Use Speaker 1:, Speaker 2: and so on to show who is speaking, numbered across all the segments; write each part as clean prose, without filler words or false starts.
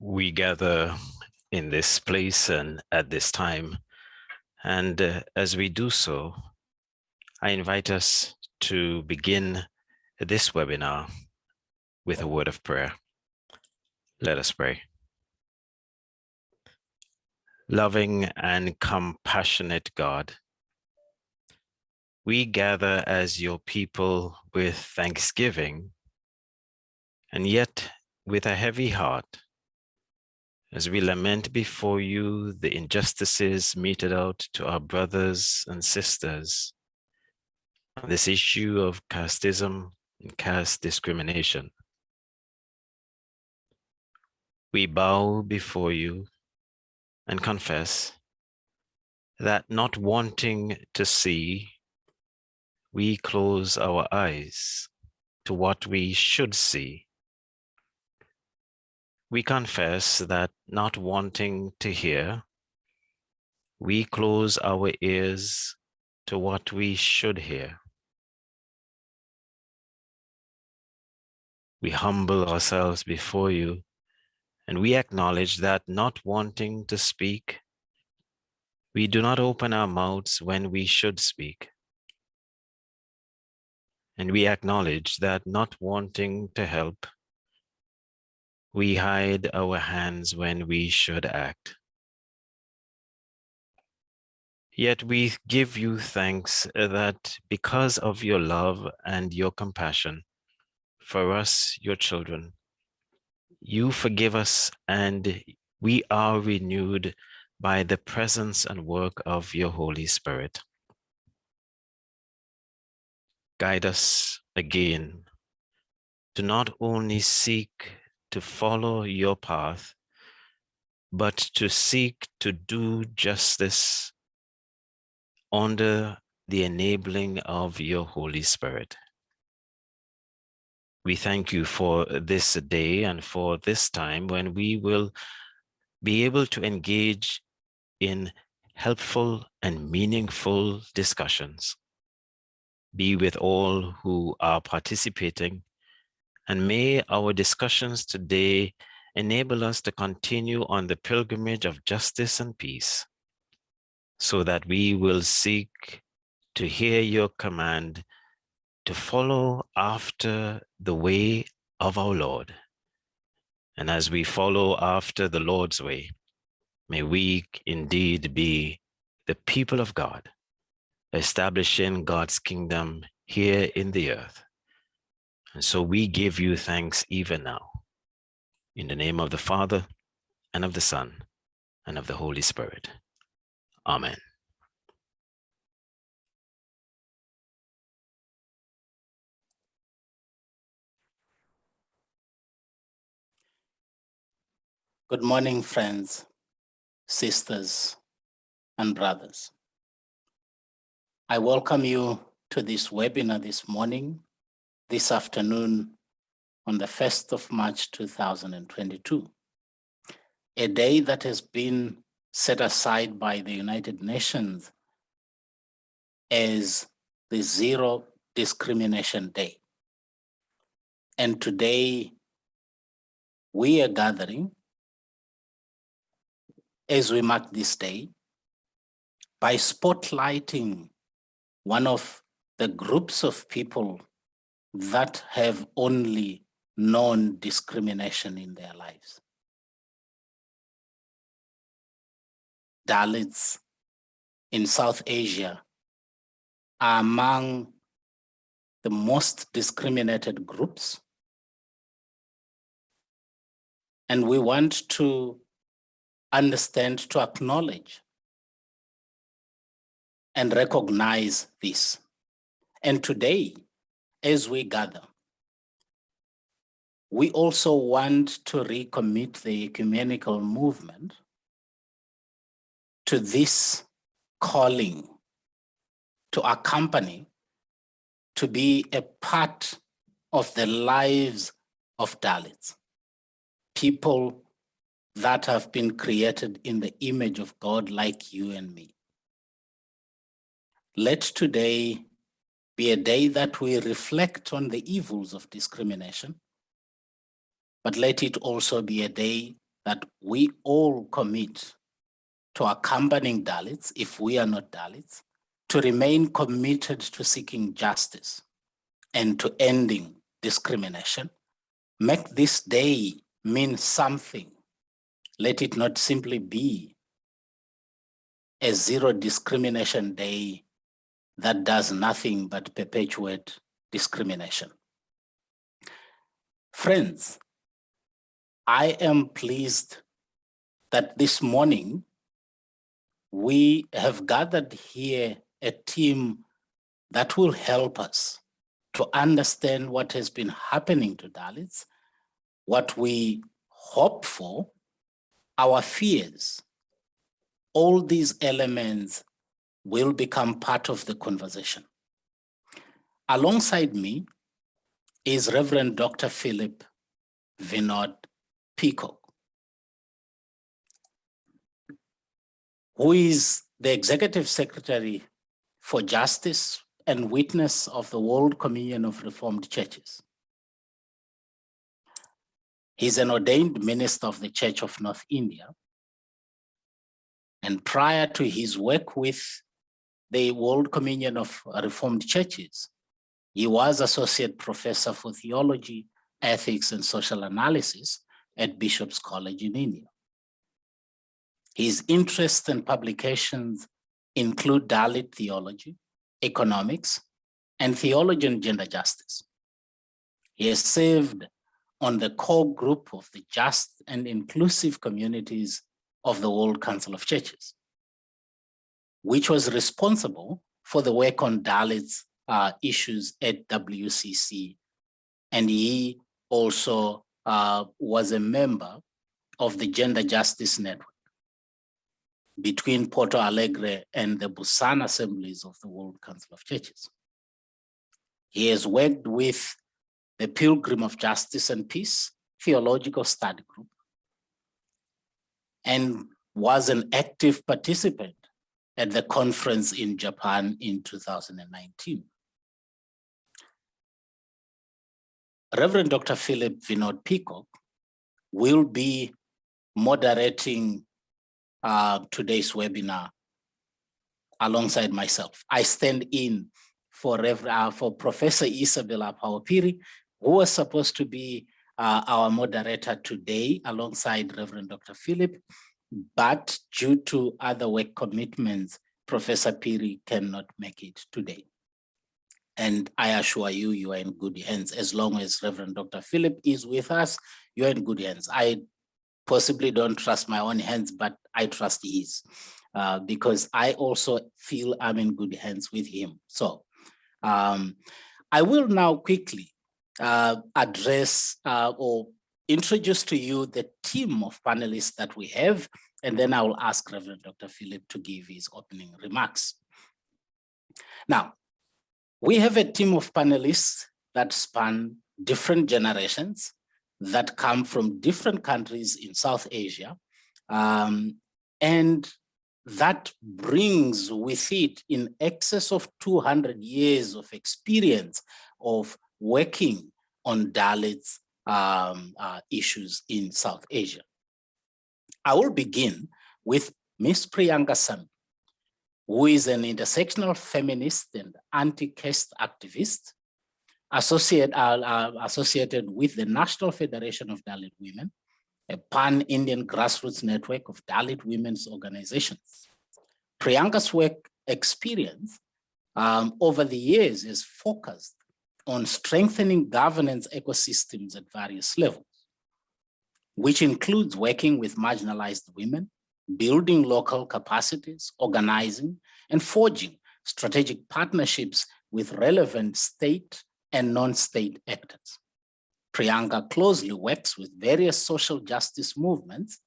Speaker 1: we gather in this place and at this time. And as we do so, I invite us to begin this webinar with a word of prayer. Let us pray. Loving and compassionate God, we gather as your people with thanksgiving, and yet with a heavy heart, as we lament before you the injustices meted out to our brothers and sisters on this issue of casteism and caste discrimination. We bow before you and confess that, not wanting to see, we close our eyes to what we should see. We confess that, not wanting to hear, we close our ears to what we should hear. We humble ourselves before you, and we acknowledge that, not wanting to speak, we do not open our mouths when we should speak. And we acknowledge that, not wanting to help, we hide our hands when we should act. Yet we give you thanks that, because of your love and your compassion for us, your children, you forgive us, and we are renewed by the presence and work of your Holy Spirit. Guide us again to not only seek to follow your path, but to seek to do justice under the enabling of your Holy Spirit. We thank you for this day and for this time when we will be able to engage in helpful and meaningful discussions. Be with all who are participating, and may our discussions today enable us to continue on the pilgrimage of justice and peace, so that we will seek to hear your command to follow after the way of our Lord. And as we follow after the Lord's way, may we indeed be the people of God, establishing God's kingdom here in the earth. And so we give you thanks even now, in the name of the Father, and of the Son, and of the Holy Spirit. Amen.
Speaker 2: Good morning, friends, sisters, and brothers. I welcome you to this webinar this morning, this afternoon, on the 1st of March, 2022, a day that has been set aside by the United Nations as the Zero Discrimination Day. And today, we are gathering as we mark this day by spotlighting one of the groups of people that have only known discrimination in their lives. Dalits in South Asia are among the most discriminated groups. And we want to understand, to acknowledge and recognize this. And today, as we gather, we also want to recommit the ecumenical movement to this calling to accompany, to be a part of the lives of Dalits, people that have been created in the image of God like you and me. Let today be a day that we reflect on the evils of discrimination, but let it also be a day that we all commit to accompanying Dalits, if we are not Dalits, to remain committed to seeking justice and to ending discrimination. Make this day mean something. Let it not simply be a zero discrimination day that does nothing but perpetuate discrimination. Friends, I am pleased that this morning we have gathered here a team that will help us to understand what has been happening to Dalits, what we hope for, our fears. All these elements will become part of the conversation. Alongside me is Reverend Dr. Philip Vinod Peacock, who is the Executive Secretary for Justice and Witness of the World Communion of Reformed Churches. He's an ordained minister of the Church of North India. And prior to his work with the World Communion of Reformed Churches, he was Associate Professor for Theology, Ethics, and Social Analysis at Bishop's College in India. His interests and publications include Dalit theology, economics, and theology and gender justice. He has served on the core group of the just and inclusive communities of the World Council of Churches, which was responsible for the work on Dalits issues at WCC. And he also was a member of the Gender Justice Network between Porto Alegre and the Busan assemblies of the World Council of Churches. He has worked with the Pilgrim of Justice and Peace Theological Study Group and was an active participant at the conference in Japan in 2019. Reverend Dr. Philip Vinod Peacock will be moderating today's webinar alongside myself. I stand in for Professor Isabella Pauapiri, who was supposed to be our moderator today alongside Reverend Dr. Philip, but due to other work commitments, Professor Piri cannot make it today. And I assure you, you are in good hands. As long as Reverend Dr. Philip is with us, you're in good hands. I possibly don't trust my own hands, but I trust his, because I also feel I'm in good hands with him. So I will now quickly address or introduce to you the team of panelists that we have, and then I will ask Reverend Dr. Philip to give his opening remarks. Now, we have a team of panelists that span different generations that come from different countries in South Asia, and that brings with it in excess of 200 years of experience of working on Dalits issues in South Asia. I will begin with Ms. Priyanka Sami, who is an intersectional feminist and anti-caste activist associated with the National Federation of Dalit Women, a pan-Indian grassroots network of Dalit women's organizations. Priyanka's work experience over the years is focused on strengthening governance ecosystems at various levels, which includes working with marginalized women, building local capacities, organizing, and forging strategic partnerships with relevant state and non-state actors. Priyanka closely works with various social justice movements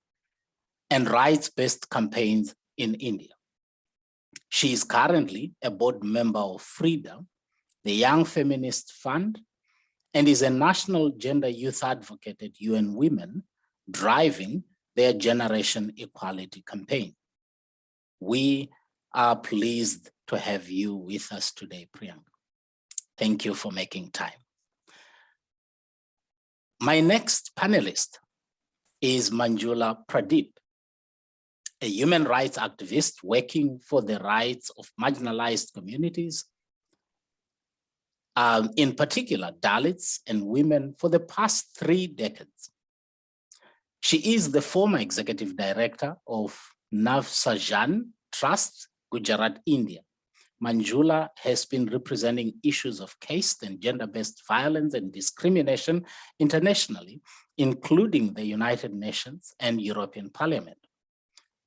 Speaker 2: and rights-based campaigns in India. She is currently a board member of Freedom, the Young Feminist Fund, and is a national gender youth advocate at UN Women, driving their Generation Equality campaign. We are pleased to have you with us today, Priyanka. Thank you for making time. My next panelist is Manjula Pradeep, a human rights activist working for the rights of marginalized communities, in particular Dalits and women, for the past 3 decades. She is the former executive director of Navsajan Trust, Gujarat, India. Manjula has been representing issues of caste and gender-based violence and discrimination internationally, including the United Nations and European Parliament.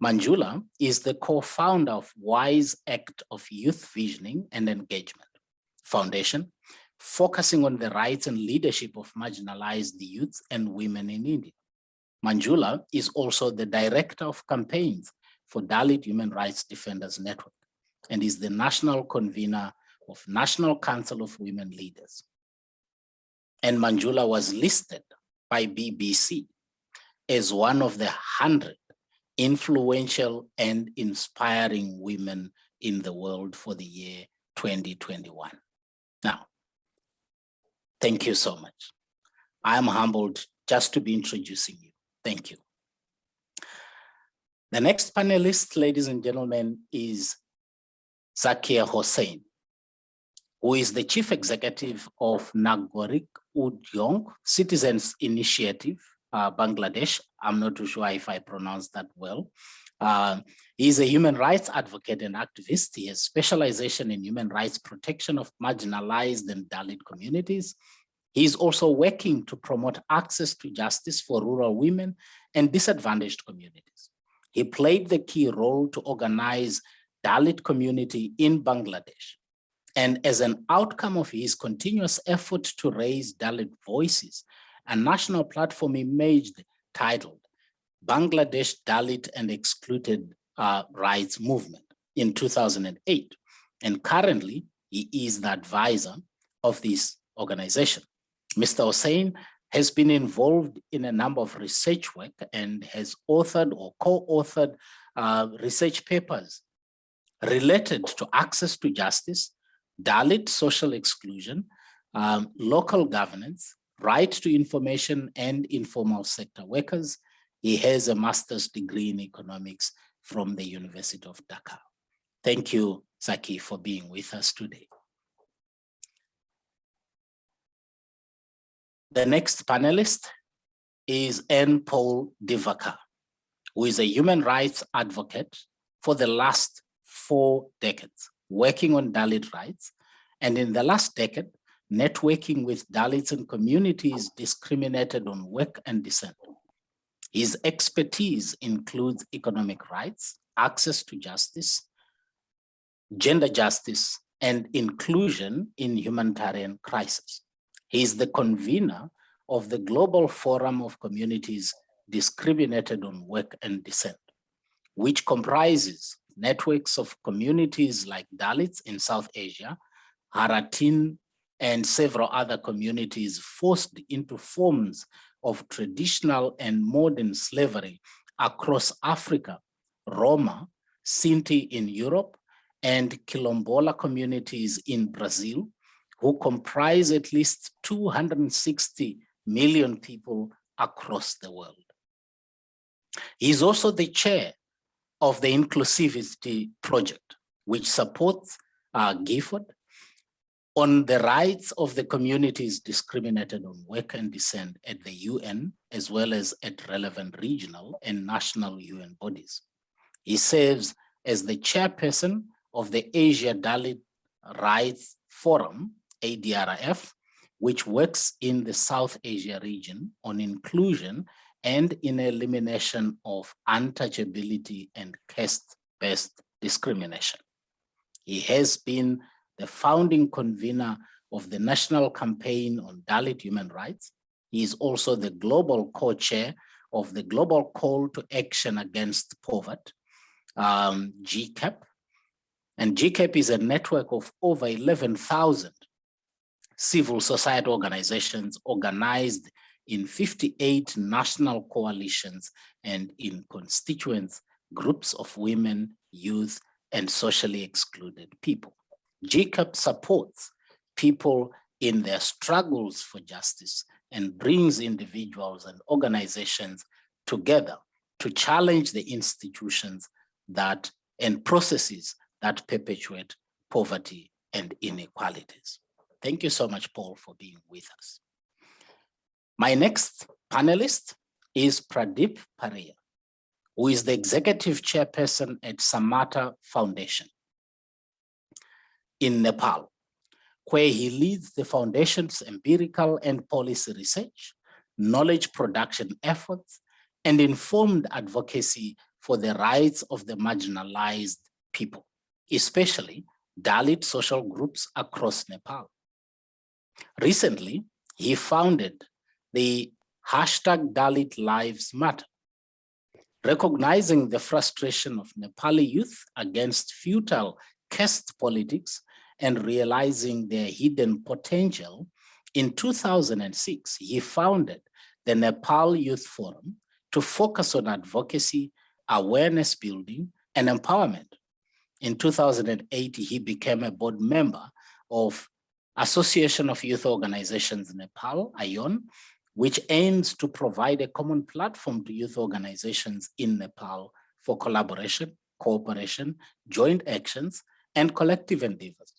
Speaker 2: Manjula is the co-founder of WISE Act of Youth Visioning and Engagement Foundation, focusing on the rights and leadership of marginalized youth and women in India. Manjula is also the director of campaigns for Dalit Human Rights Defenders Network and is the national convener of National Council of Women Leaders. And Manjula was listed by BBC as one of the 100 influential and inspiring women in the world for the year 2021. Now, thank you so much. I'm humbled just to be introducing you. Thank you. The next panelist, ladies and gentlemen, is Zakir Hossain, who is the chief executive of Nagorik Udyong Citizens Initiative, Bangladesh. I'm not too sure if I pronounced that well. He's a human rights advocate and activist. He has specialization in human rights protection of marginalized and Dalit communities. He's also working to promote access to justice for rural women and disadvantaged communities. He played the key role to organize Dalit community in Bangladesh. And as an outcome of his continuous effort to raise Dalit voices, a national platform emerged titled Bangladesh Dalit and Excluded Rights Movement in 2008. And currently, he is the advisor of this organization. Mr. Hossain has been involved in a number of research work and has authored or co-authored research papers related to access to justice, Dalit social exclusion, local governance, right to information and informal sector workers. He has a master's degree in economics from the University of Dhaka. Thank you, Zaki, for being with us today. The next panelist is N. Paul Divakar, who is a human rights advocate for the last 4 decades, working on Dalit rights, and in the last decade, networking with Dalits and communities discriminated on work and descent. His expertise includes economic rights, access to justice, gender justice, and inclusion in humanitarian crisis. He is the convener of the Global Forum of Communities Discriminated on Work and Descent, which comprises networks of communities like Dalits in South Asia, Haratin, and several other communities forced into forms of traditional and modern slavery across Africa, Roma, Sinti in Europe, and Quilombola communities in Brazil, who comprise at least 260 million people across the world. He is also the chair of the Inclusivity Project, which supports Gifford on the rights of the communities discriminated on work and descent at the UN, as well as at relevant regional and national UN bodies. He serves as the chairperson of the Asia Dalit Rights Forum, ADRF, which works in the South Asia region on inclusion and in elimination of untouchability and caste-based discrimination. He has been the founding convener of the National Campaign on Dalit Human Rights. He is also the global co-chair of the Global Call to Action Against Poverty, GCAP. And GCAP is a network of over 11,000 civil society organizations organized in 58 national coalitions and in constituent groups of women, youth, and socially excluded people. GCAP supports people in their struggles for justice and brings individuals and organizations together to challenge the institutions that and processes that perpetuate poverty and inequalities. Thank you so much, Paul, for being with us. My next panelist is Pradeep Paria, who is the executive chairperson at Samatha Foundation in Nepal, where he leads the foundation's empirical and policy research, knowledge production efforts, and informed advocacy for the rights of the marginalized people, especially Dalit social groups across Nepal. Recently, he founded the hashtag Dalit Lives Matter, recognizing the frustration of Nepali youth against futile caste politics and realizing their hidden potential. In 2006, he founded the Nepal Youth Forum to focus on advocacy, awareness building, and empowerment. In 2008, he became a board member of Association of Youth Organizations Nepal, AYON, which aims to provide a common platform to youth organizations in Nepal for collaboration, cooperation, joint actions, and collective endeavors.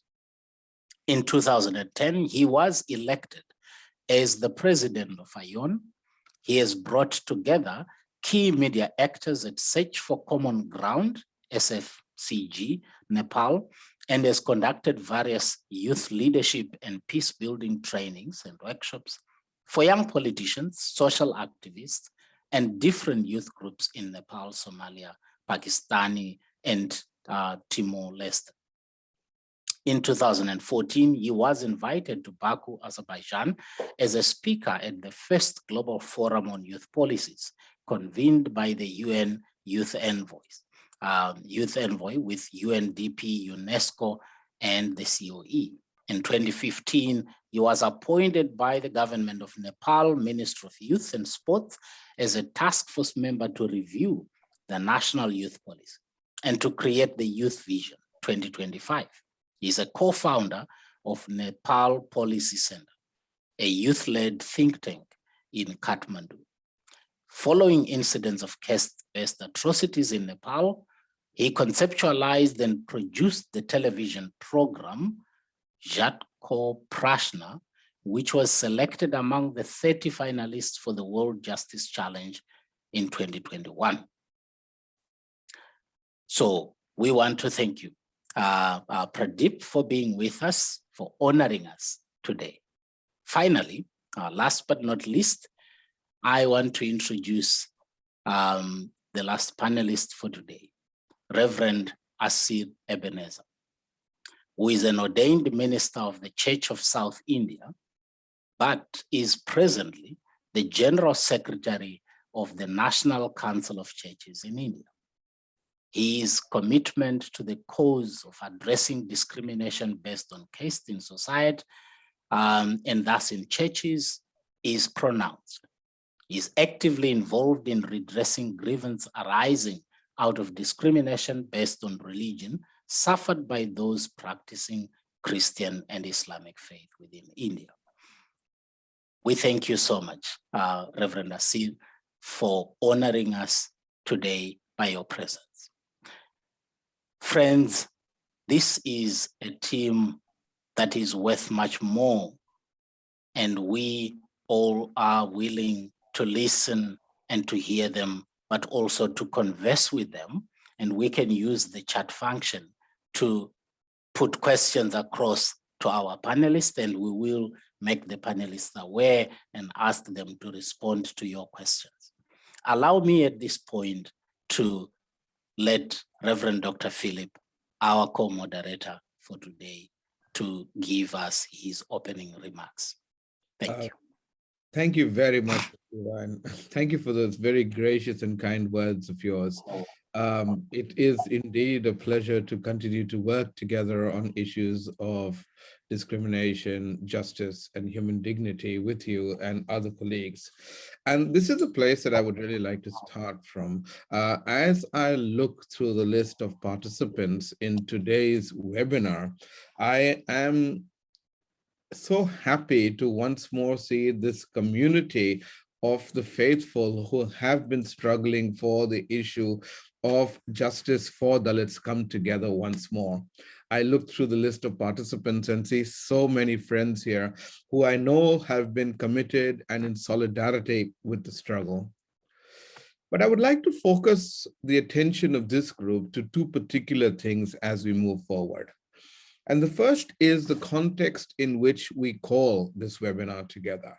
Speaker 2: In 2010, he was elected as the president of AYON. He has brought together key media actors at Search for Common Ground, SFCG, Nepal, and has conducted various youth leadership and peace building trainings and workshops for young politicians, social activists, and different youth groups in Nepal, Somalia, Pakistani, and Timor-Leste. In 2014, he was invited to Baku, Azerbaijan, as a speaker at the first Global Forum on Youth Policies, convened by the UN Youth Envoy with UNDP, UNESCO, and the COE. In 2015, he was appointed by the government of Nepal, Ministry of Youth and Sports, as a task force member to review the National Youth Policy and to create the Youth Vision 2025. He's a co-founder of Nepal Policy Center, a youth-led think tank in Kathmandu. Following incidents of caste-based atrocities in Nepal, he conceptualized and produced the television program Jatko Prashna, which was selected among the 30 finalists for the World Justice Challenge in 2021. So we want to thank you, Pradeep, for being with us, for honoring us today. Finally, last but not least, I want to introduce the last panelist for today, Reverend Asid Ebenezer, who is an ordained minister of the Church of South India, but is presently the General Secretary of the National Council of Churches in India. His commitment to the cause of addressing discrimination based on caste in society and thus in churches is pronounced. He is actively involved in redressing grievances arising out of discrimination based on religion suffered by those practicing Christian and Islamic faith within India. We thank you so much, Reverend Asid, for honoring us today by your presence. Friends, this is a team that is worth much more, and we all are willing to listen and to hear them, but also to converse with them, and we can use the chat function to put questions across to our panelists, and we will make the panelists aware and ask them to respond to your questions. Allow me at this point to let Reverend Dr. Philip, our co-moderator for today, to give us his opening remarks. Thank you.
Speaker 3: Thank you very much, Reverend. Thank you for those very gracious and kind words of yours. It is indeed a pleasure to continue to work together on issues of discrimination, justice, and human dignity with you and other colleagues. And this is a place that I would really like to start from. As I look through the list of participants in today's webinar, I am so happy to once more see this community of the faithful who have been struggling for the issue of justice for Dalits come together once more. I look through the list of participants and see so many friends here who I know have been committed and in solidarity with the struggle. But I would like to focus the attention of this group to two particular things as we move forward. And the first is the context in which we call this webinar together.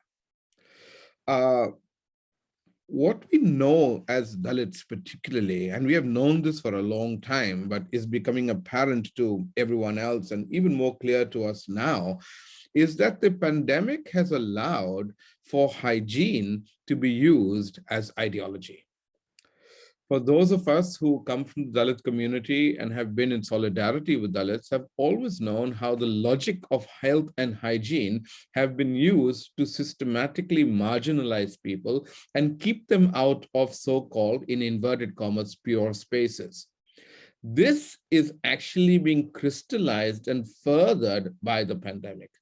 Speaker 3: What we know as Dalits particularly, and we have known this for a long time, but is becoming apparent to everyone else and even more clear to us now, is that the pandemic has allowed for hygiene to be used as ideology. For those of us who come from the Dalit community and have been in solidarity with Dalits have always known how the logic of health and hygiene have been used to systematically marginalize people and keep them out of so-called, in inverted commas, pure spaces. This is actually being crystallized and furthered by the pandemic.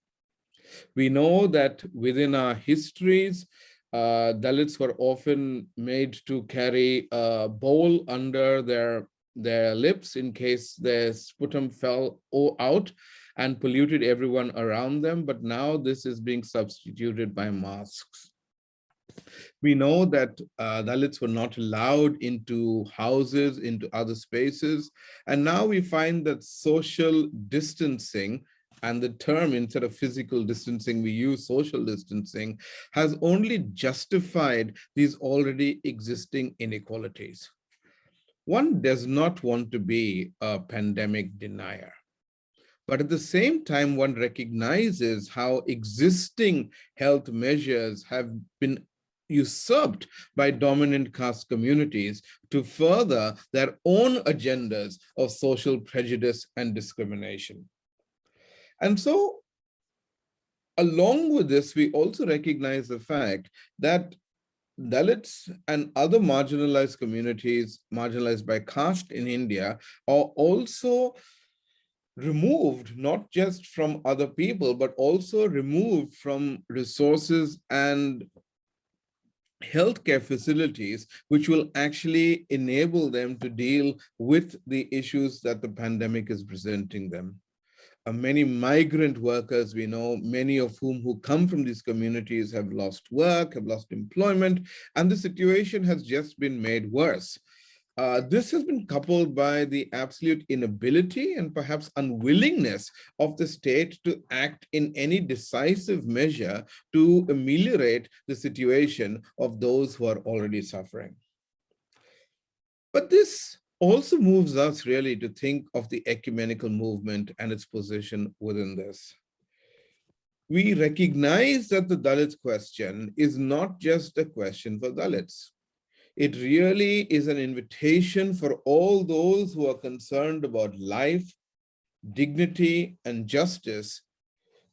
Speaker 3: We know that within our histories, Dalits were often made to carry a bowl under their lips in case their sputum fell out and polluted everyone around them. But now this is being substituted by masks. We know that Dalits were not allowed into houses, into other spaces. And now we find that social distancing, and the term, instead of physical distancing, we use social distancing, has only justified these already existing inequalities. One does not want to be a pandemic denier. But at the same time, one recognizes how existing health measures have been usurped by dominant caste communities to further their own agendas of social prejudice and discrimination. And so, along with this, we also recognize the fact that Dalits and other marginalized communities, marginalized by caste in India, are also removed not just from other people, but also removed from resources and healthcare facilities, which will actually enable them to deal with the issues that the pandemic is presenting them. Many migrant workers, we know, many of whom who come from these communities have lost work, have lost employment, and the situation has just been made worse. This has been coupled by the absolute inability and perhaps unwillingness of the state to act in any decisive measure to ameliorate the situation of those who are already suffering. But this also moves us really to think of the ecumenical movement and its position within this. We recognize that the Dalit question is not just a question for Dalits. It really is an invitation for all those who are concerned about life, dignity, and justice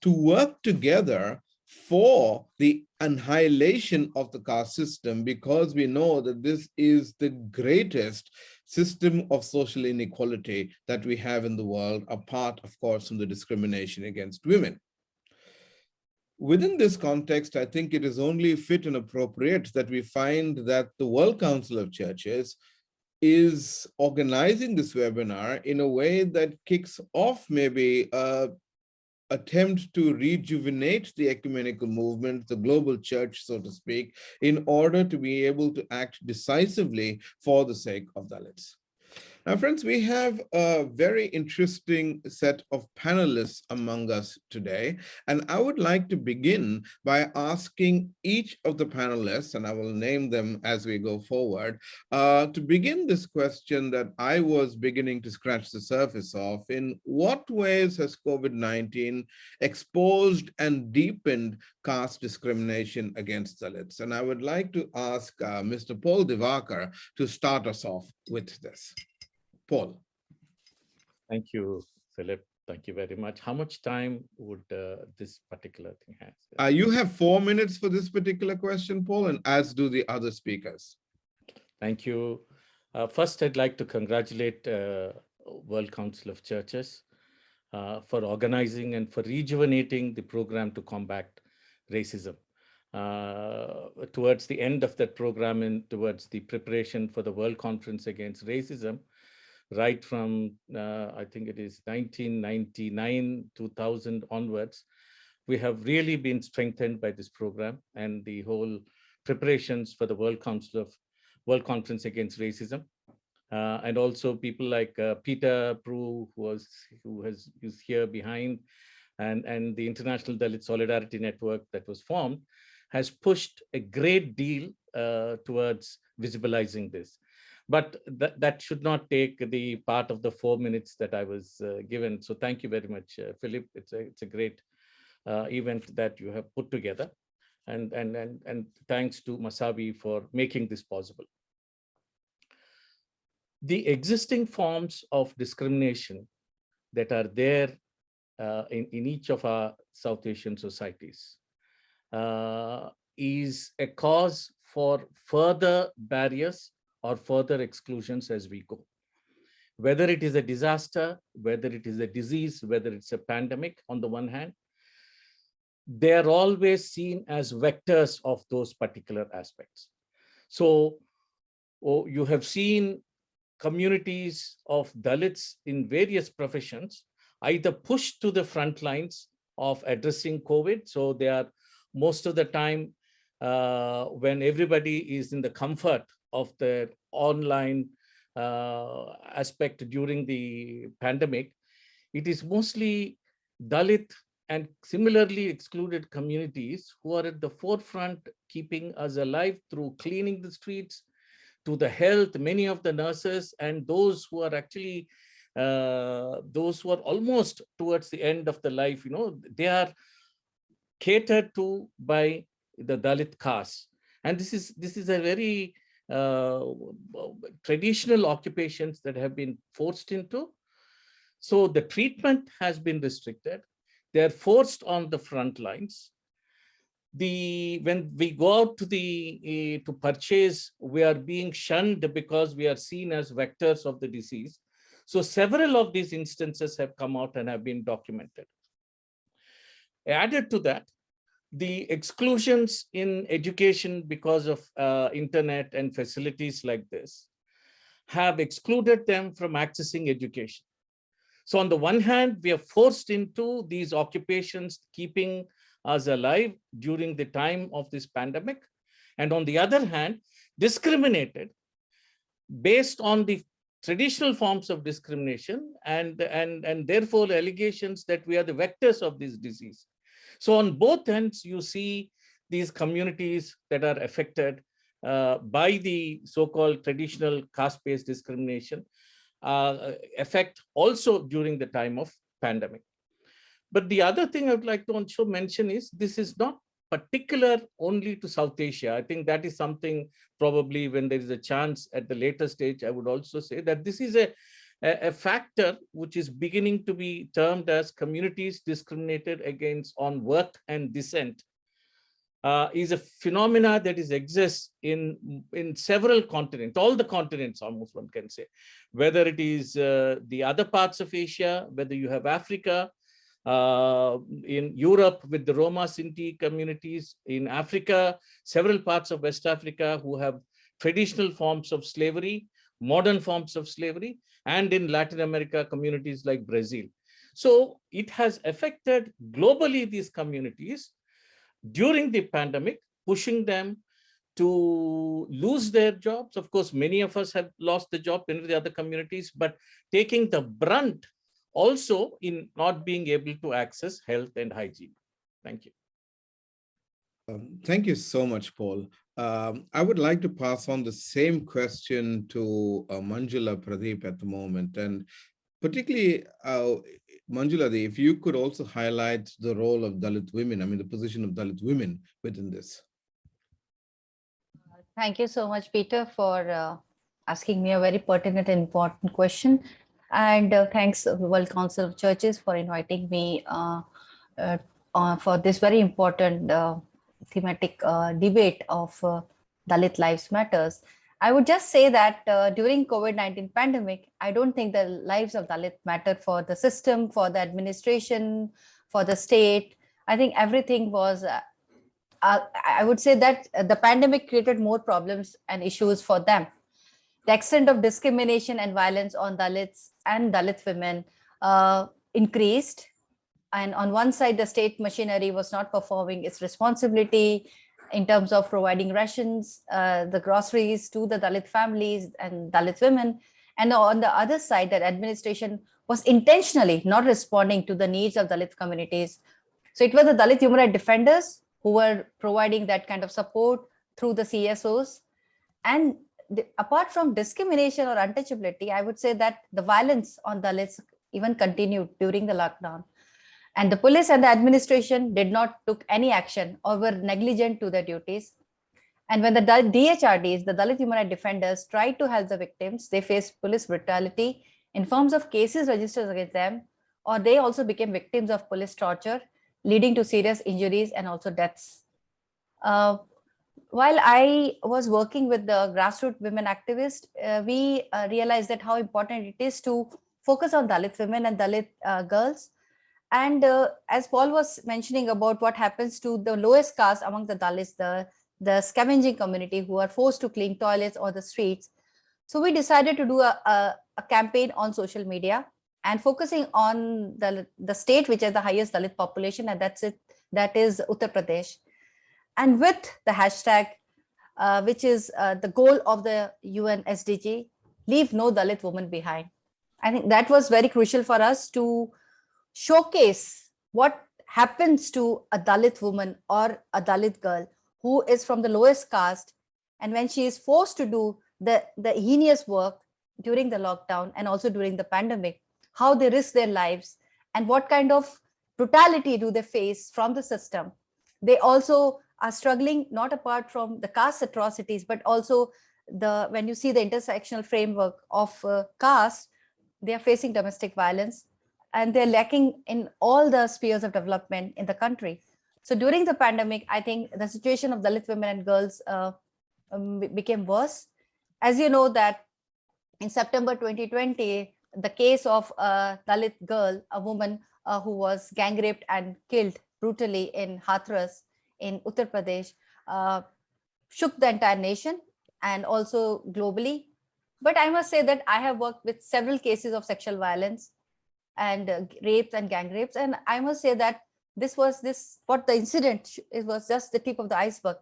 Speaker 3: to work together for the annihilation of the caste system, because we know that this is the greatest system of social inequality that we have in the world, apart, of course, from the discrimination against women. Within this context, I think it is only fit and appropriate that we find that the World Council of Churches is organizing this webinar in a way that kicks off maybe an attempt to rejuvenate the ecumenical movement, the global church, so to speak, in order to be able to act decisively for the sake of Dalits. Now, friends, we have a very interesting set of panelists among us today, and I would like to begin by asking each of the panelists, and I will name them as we go forward, to begin this question that I was beginning to scratch the surface of: in what ways has COVID-19 exposed and deepened caste discrimination against Dalits? And I would like to ask Mr. Paul Divakar to start us off with this. Paul.
Speaker 4: Thank you, Philip. Thank you very much. How much time would this particular thing have?
Speaker 3: You have 4 minutes for this particular question, Paul, and as do the other speakers.
Speaker 4: Thank you. First, I'd like to congratulate World Council of Churches for organizing and for rejuvenating the program to combat racism. towards the end of that program and towards the preparation for the World Conference Against Racism, right from, I think it is 1999, 2000 onwards, we have really been strengthened by this program and the whole preparations for the World Conference Against Racism. And also people like Peter Prue, who is here behind, and the International Dalit Solidarity Network that was formed, has pushed a great deal towards visibilizing this. But that should not take the part of the 4 minutes that I was given. So thank you very much, Philip. It's a great event that you have put together. And thanks to Masabi for making this possible. The existing forms of discrimination that are there in each of our South Asian societies is a cause for further barriers or further exclusions as we go. Whether it is a disaster, whether it is a disease, whether it's a pandemic on the one hand, they are always seen as vectors of those particular aspects. So you have seen communities of Dalits in various professions either pushed to the front lines of addressing COVID. So they are most of the time when everybody is in the comfort of the online aspect during the pandemic, it is mostly Dalit and similarly excluded communities who are at the forefront, keeping us alive through cleaning the streets, to the health, many of the nurses and those who are actually, those who are almost towards the end of the life, they are catered to by the Dalit caste. And this is a very traditional occupations that have been forced into. So the treatment has been restricted. They're forced on the front lines. When we go out to purchase, we are being shunned because we are seen as vectors of the disease. So several of these instances have come out and have been documented. Added to that, the exclusions in education because of internet and facilities like this have excluded them from accessing education. So on the one hand, we are forced into these occupations, keeping us alive during the time of this pandemic. And on the other hand, discriminated based on the traditional forms of discrimination and therefore allegations that we are the vectors of this disease. So on both ends, you see these communities that are affected by the so-called traditional caste-based discrimination effect also during the time of pandemic. But the other thing I would like to also mention is this is not particular only to South Asia. I think that is something probably when there is a chance at the later stage, I would also say that this is a factor which is beginning to be termed as communities discriminated against on work and descent. Is a phenomena that exists in several continents, all the continents almost one can say, whether it is the other parts of Asia, whether you have Africa, in Europe with the Roma Sinti communities, in Africa, several parts of West Africa who have traditional forms of slavery, modern forms of slavery, and in Latin America, communities like Brazil. So it has affected globally these communities during the pandemic, pushing them to lose their jobs. Of course, many of us have lost the job in the other communities, but taking the brunt also in not being able to access health and hygiene. Thank you.
Speaker 3: Thank you so much, Paul. I would like to pass on the same question to Manjula Pradeep at the moment. And particularly, Manjula, if you could also highlight the role of Dalit women, I mean, the position of Dalit women within this.
Speaker 5: Thank you so much, Peter, for asking me a very pertinent and important question. And thanks, World Council of Churches, for inviting me for this very important thematic debate of Dalit Lives Matters. I would just say that during COVID-19 pandemic, I don't think the lives of Dalit mattered for the system, for the administration, for the state. I think everything was I would say that the pandemic created more problems and issues for them. The extent of discrimination and violence on Dalits and Dalit women increased. And on one side, the state machinery was not performing its responsibility in terms of providing rations, the groceries to the Dalit families and Dalit women. And on the other side, that administration was intentionally not responding to the needs of Dalit communities. So it was the Dalit human rights defenders who were providing that kind of support through the CSOs. And apart from discrimination or untouchability, I would say that the violence on Dalits even continued during the lockdown. And the police and the administration did not took any action or were negligent to their duties. And when the DHRDs, the Dalit human rights defenders, tried to help the victims, they faced police brutality in forms of cases registered against them, or they also became victims of police torture, leading to serious injuries and also deaths. While I was working with the grassroots women activists, we realized that how important it is to focus on Dalit women and Dalit girls. And as Paul was mentioning about what happens to the lowest caste among the Dalits, the scavenging community who are forced to clean toilets or the streets. So we decided to do a campaign on social media and focusing on the state which has the highest Dalit population, and that is Uttar Pradesh. And with the hashtag, which is the goal of the UN SDG, leave no Dalit woman behind. I think that was very crucial for us to showcase what happens to a Dalit woman or a Dalit girl who is from the lowest caste, and when she is forced to do the heinous work during the lockdown and also during the pandemic, how they risk their lives and what kind of brutality do they face from the system. They also are struggling not apart from the caste atrocities, but also when you see the intersectional framework of caste, they are facing domestic violence and they're lacking in all the spheres of development in the country. So during the pandemic, I think the situation of Dalit women and girls became worse. As you know that in September 2020, the case of a Dalit girl, a woman who was gang raped and killed brutally in Hathras in Uttar Pradesh, shook the entire nation and also globally. But I must say that I have worked with several cases of sexual violence and rapes and gang rapes. And I must say that what the incident, it was just the tip of the iceberg.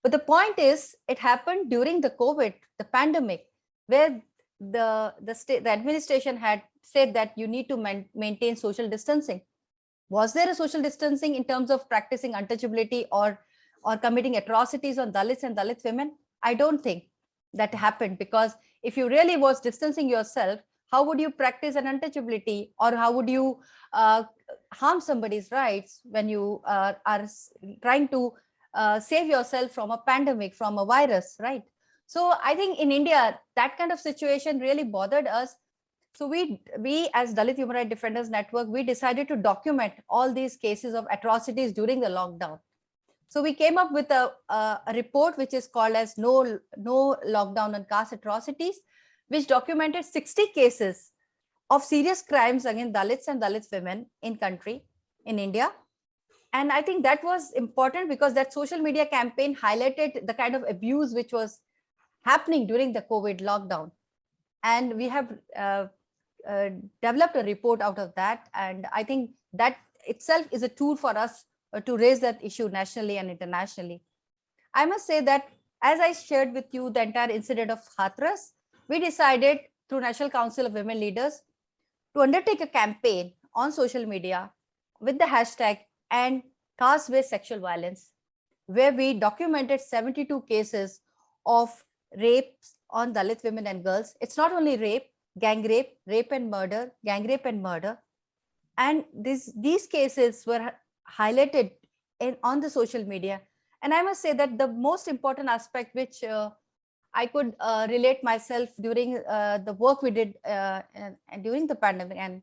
Speaker 5: But the point is, it happened during the COVID, the pandemic, where the administration had said that you need to maintain social distancing. Was there a social distancing in terms of practicing untouchability or committing atrocities on Dalits and Dalit women? I don't think that happened, because if you really was distancing yourself, how would you practice an untouchability, or how would you harm somebody's rights when you are trying to save yourself from a pandemic, from a virus, right? So I think in India, that kind of situation really bothered us. So we as Dalit Human Rights Defenders Network, we decided to document all these cases of atrocities during the lockdown. So we came up with a report which is called as No Lockdown on Caste Atrocities, which documented 60 cases of serious crimes against Dalits and Dalit women in India. And I think that was important because that social media campaign highlighted the kind of abuse which was happening during the COVID lockdown. And we have developed a report out of that. And I think that itself is a tool for us to raise that issue nationally and internationally. I must say that as I shared with you the entire incident of Hathras, we decided through National Council of Women Leaders to undertake a campaign on social media with the hashtag and caste-based sexual violence, where we documented 72 cases of rapes on Dalit women and girls. It's not only rape, gang rape, rape and murder, gang rape and murder. And these cases were highlighted on the social media. And I must say that the most important aspect which I could relate myself during the work we did and during the pandemic, and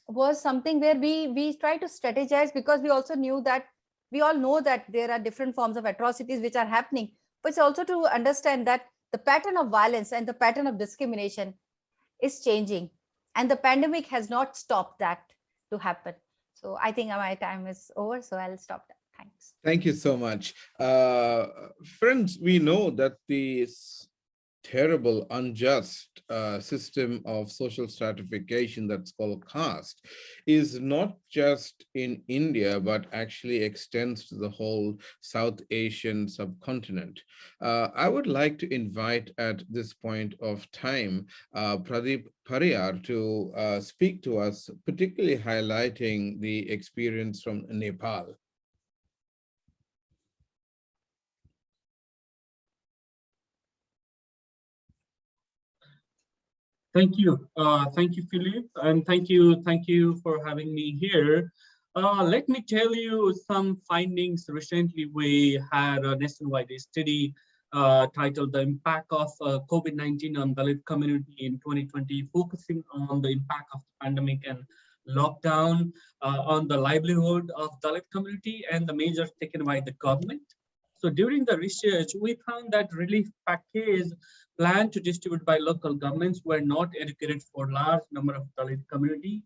Speaker 5: was something where we try to strategize, because we also knew that we all know that there are different forms of atrocities which are happening, but it's also to understand that the pattern of violence and the pattern of discrimination is changing, and the pandemic has not stopped that to happen. So I think my time is over, so I'll stop that. Thanks.
Speaker 3: Thank you so much. Friends, we know that this terrible, unjust system of social stratification that's called caste is not just in India, but actually extends to the whole South Asian subcontinent. I would like to invite at this point of time, Pradeep Pariyar to speak to us, particularly highlighting the experience from Nepal.
Speaker 6: Thank you, Philip, and thank you for having me here. Let me tell you some findings. Recently, we had a nationwide study titled "The Impact of COVID-19 on Dalit Community in 2020," focusing on the impact of the pandemic and lockdown on the livelihood of Dalit community and the measures taken by the government. So during the research, we found that relief package planned to distribute by local governments were not adequate for large number of Dalit community.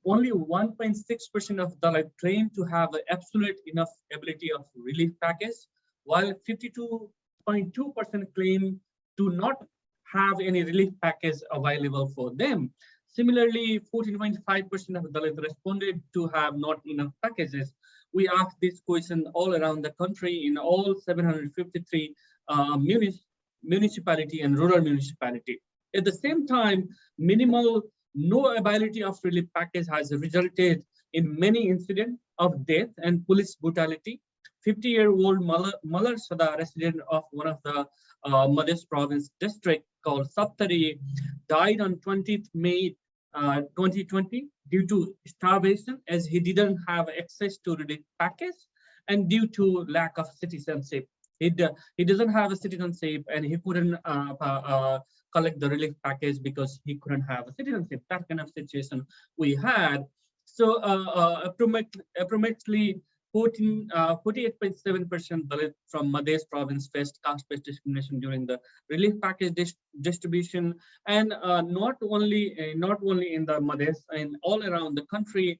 Speaker 6: Only 1.6% of Dalit claimed to have absolute enough ability of relief package, while 52.2% claim to not have any relief package available for them. Similarly, 14.5% of Dalit responded to have not enough packages. We asked this question all around the country in all 753 municipality and rural municipality. At the same time, minimal no ability of relief package has resulted in many incidents of death and police brutality. 50-year-old Malar Sada, resident of one of the Madhya province district called Saptari, died on 20th May 2020 due to starvation, as he didn't have access to relief package and due to lack of citizenship. He doesn't have a citizenship and he couldn't collect the relief package because he couldn't have a citizenship. That kind of situation we had. So approximately 48.7% Dalit from Madhya province faced caste-based discrimination during the relief package distribution, and not only in the Madhya, and all around the country,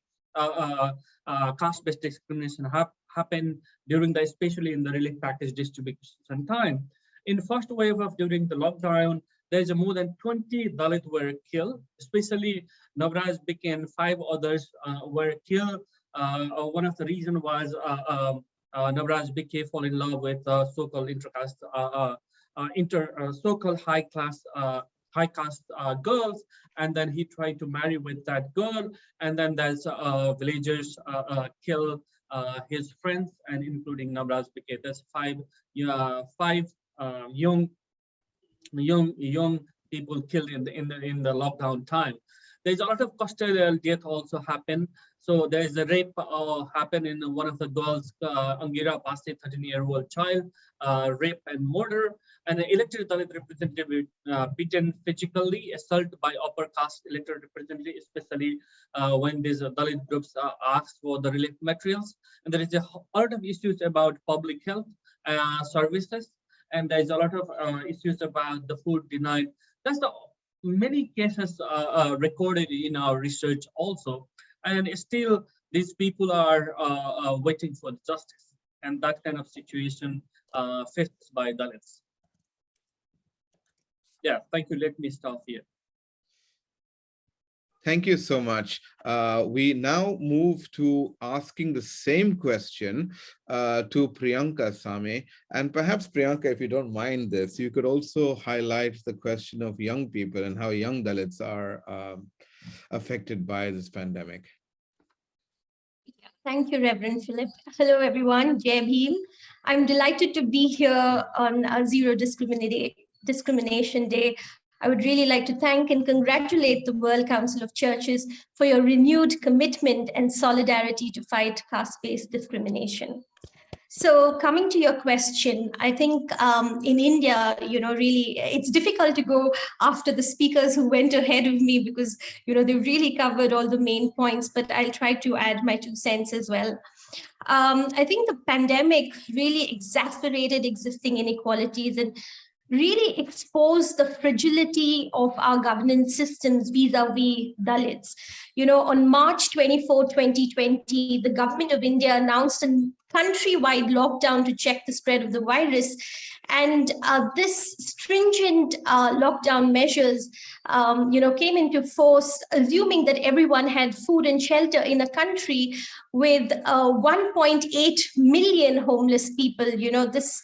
Speaker 6: caste-based discrimination happened during the, especially in the relief package distribution time. In first wave of during the lockdown, there's more than 20 Dalit were killed, especially Navraj Bik and 5 others were killed. One of the reasons was Navraj Bik fall in love with so-called intercaste, so-called high caste girls, and then he tried to marry with that girl, and then there's villagers kill his friends, and including Navraj Bik. There's 5 young people killed in the lockdown time. There's a lot of custodial death also happen. So there's a rape happened in one of the girls, Angira Basi, 13-year-old child, rape and murder. And the elected Dalit representative beaten physically, assault by upper caste elected representative, especially when these Dalit groups asked for the relief materials. And there is a lot of issues about public health services, and there's a lot of issues about the food denied. That's the many cases recorded in our research also, and still these people are waiting for justice, and that kind of situation faced by Dalits. Yeah, thank you. Let me stop here.
Speaker 3: Thank you so much. We now move to asking the same question to Priyanka Same. And perhaps, Priyanka, if you don't mind this, you could also highlight the question of young people and how young Dalits are affected by this pandemic.
Speaker 7: Thank you, Reverend Philip. Hello, everyone. Jai Bhim. I'm delighted to be here on Zero Discrimination Day. I would really like to thank and congratulate the World Council of Churches for your renewed commitment and solidarity to fight caste-based discrimination. So coming to your question, I think in India, really, it's difficult to go after the speakers who went ahead of me because, they really covered all the main points, but I'll try to add my 2 cents as well. I think the pandemic really exacerbated existing inequalities and really exposed the fragility of our governance systems vis-a-vis Dalits. On March 24, 2020, the government of India announced a countrywide lockdown to check the spread of the virus. And this stringent lockdown measures, came into force, assuming that everyone had food and shelter in a country with 1.8 million homeless people. This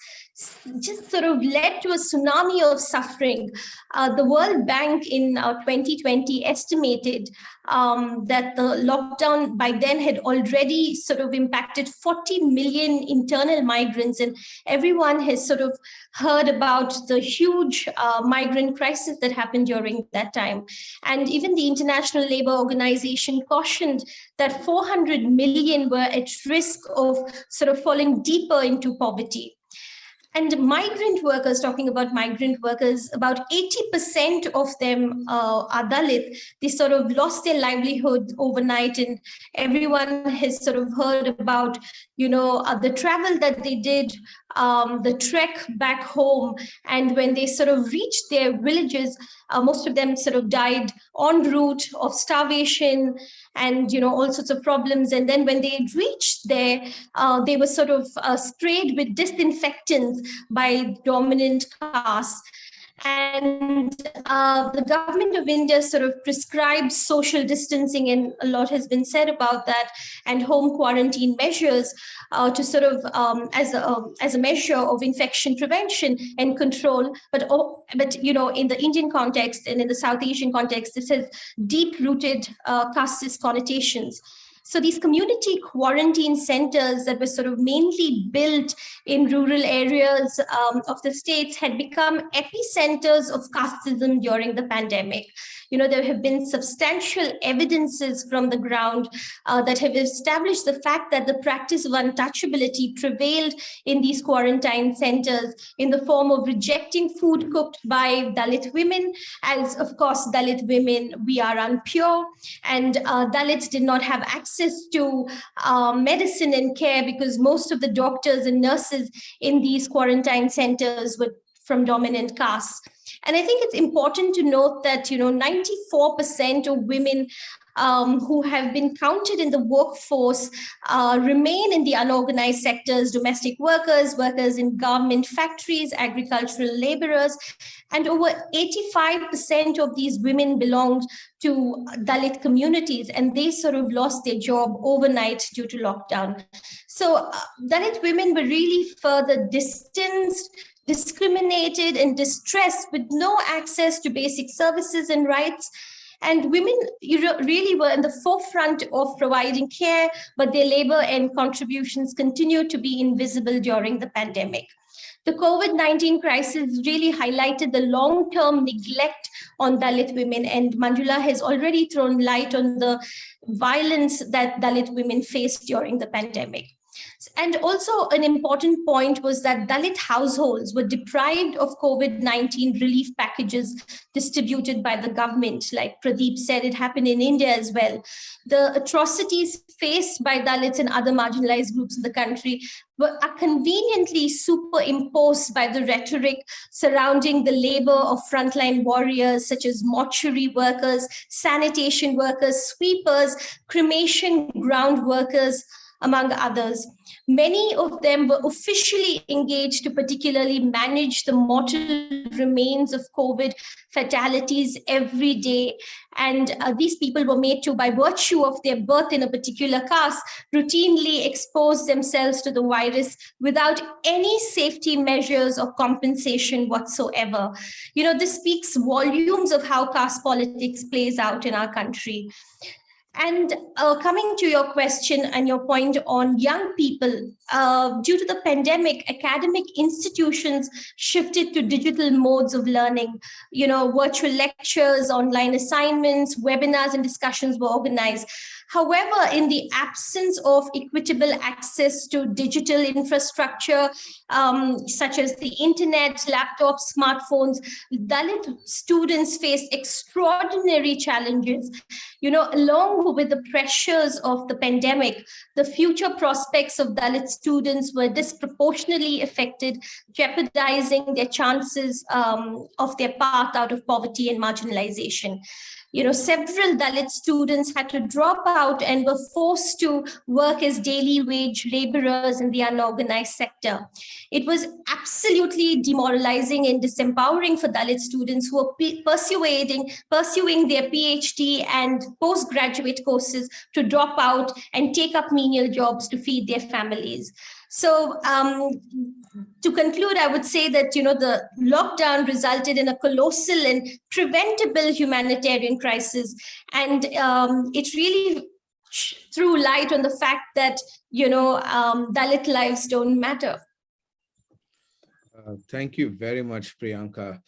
Speaker 7: just sort of led to a tsunami of suffering. The World Bank in 2020 estimated that the lockdown by then had already sort of impacted 40 million internal migrants, and everyone has sort of heard about the huge migrant crisis that happened during that time. And even the International Labour Organization cautioned that 400 million were at risk of sort of falling deeper into poverty. And migrant workers, talking about migrant workers, about 80% of them are Dalit. They sort of lost their livelihood overnight, and everyone has sort of heard about, the travel that they did, the trek back home. And when they sort of reached their villages, most of them sort of died en route of starvation and all sorts of problems. And then when they reached there, they were sort of sprayed with disinfectants by dominant castes. And the government of India sort of prescribed social distancing, and a lot has been said about that, and home quarantine measures to sort of as a measure of infection prevention and control. But in the Indian context and in the South Asian context, this has deep-rooted casteist connotations. So these community quarantine centers that were sort of mainly built in rural areas of the states had become epicenters of casteism during the pandemic. There have been substantial evidences from the ground that have established the fact that the practice of untouchability prevailed in these quarantine centers in the form of rejecting food cooked by Dalit women, as of course Dalit women, we are impure, and Dalits did not have access to medicine and care because most of the doctors and nurses in these quarantine centers were from dominant castes. And I think it's important to note that 94% of women who have been counted in the workforce remain in the unorganized sectors: domestic workers, workers in government factories, agricultural laborers, and over 85% of these women belonged to Dalit communities, and they sort of lost their job overnight due to lockdown. So Dalit women were really further distanced, discriminated, and distressed with no access to basic services and rights. And women really were in the forefront of providing care, but their labor and contributions continued to be invisible during the pandemic. The COVID-19 crisis really highlighted the long-term neglect on Dalit women, and Manjula has already thrown light on the violence that Dalit women faced during the pandemic. And also an important point was that Dalit households were deprived of COVID-19 relief packages distributed by the government. Like Pradeep said, it happened in India as well. The atrocities faced by Dalits and other marginalized groups in the country are conveniently superimposed by the rhetoric surrounding the labor of frontline warriors such as mortuary workers, sanitation workers, sweepers, cremation ground workers, among others. Many of them were officially engaged to particularly manage the mortal remains of COVID fatalities every day. And these people were made to, by virtue of their birth in a particular caste, routinely expose themselves to the virus without any safety measures or compensation whatsoever. This speaks volumes of how caste politics plays out in our country. And coming to your question and your point on young people, due to the pandemic, academic institutions shifted to digital modes of learning. Virtual lectures, online assignments, webinars, and discussions were organized. However, in the absence of equitable access to digital infrastructure, such as the internet, laptops, smartphones, Dalit students faced extraordinary challenges. Along with the pressures of the pandemic, the future prospects of Dalit students were disproportionately affected, jeopardizing their chances of their path out of poverty and marginalization. several Dalit students had to drop out and were forced to work as daily wage laborers in the unorganized sector. It was absolutely demoralizing and disempowering for Dalit students who were pursuing their PhD and postgraduate courses to drop out and take up menial jobs to feed their families. So to conclude, I would say that, the lockdown resulted in a colossal and preventable humanitarian crisis. And it really threw light on the fact that, Dalit lives don't matter.
Speaker 3: Thank you very much, Priyanka.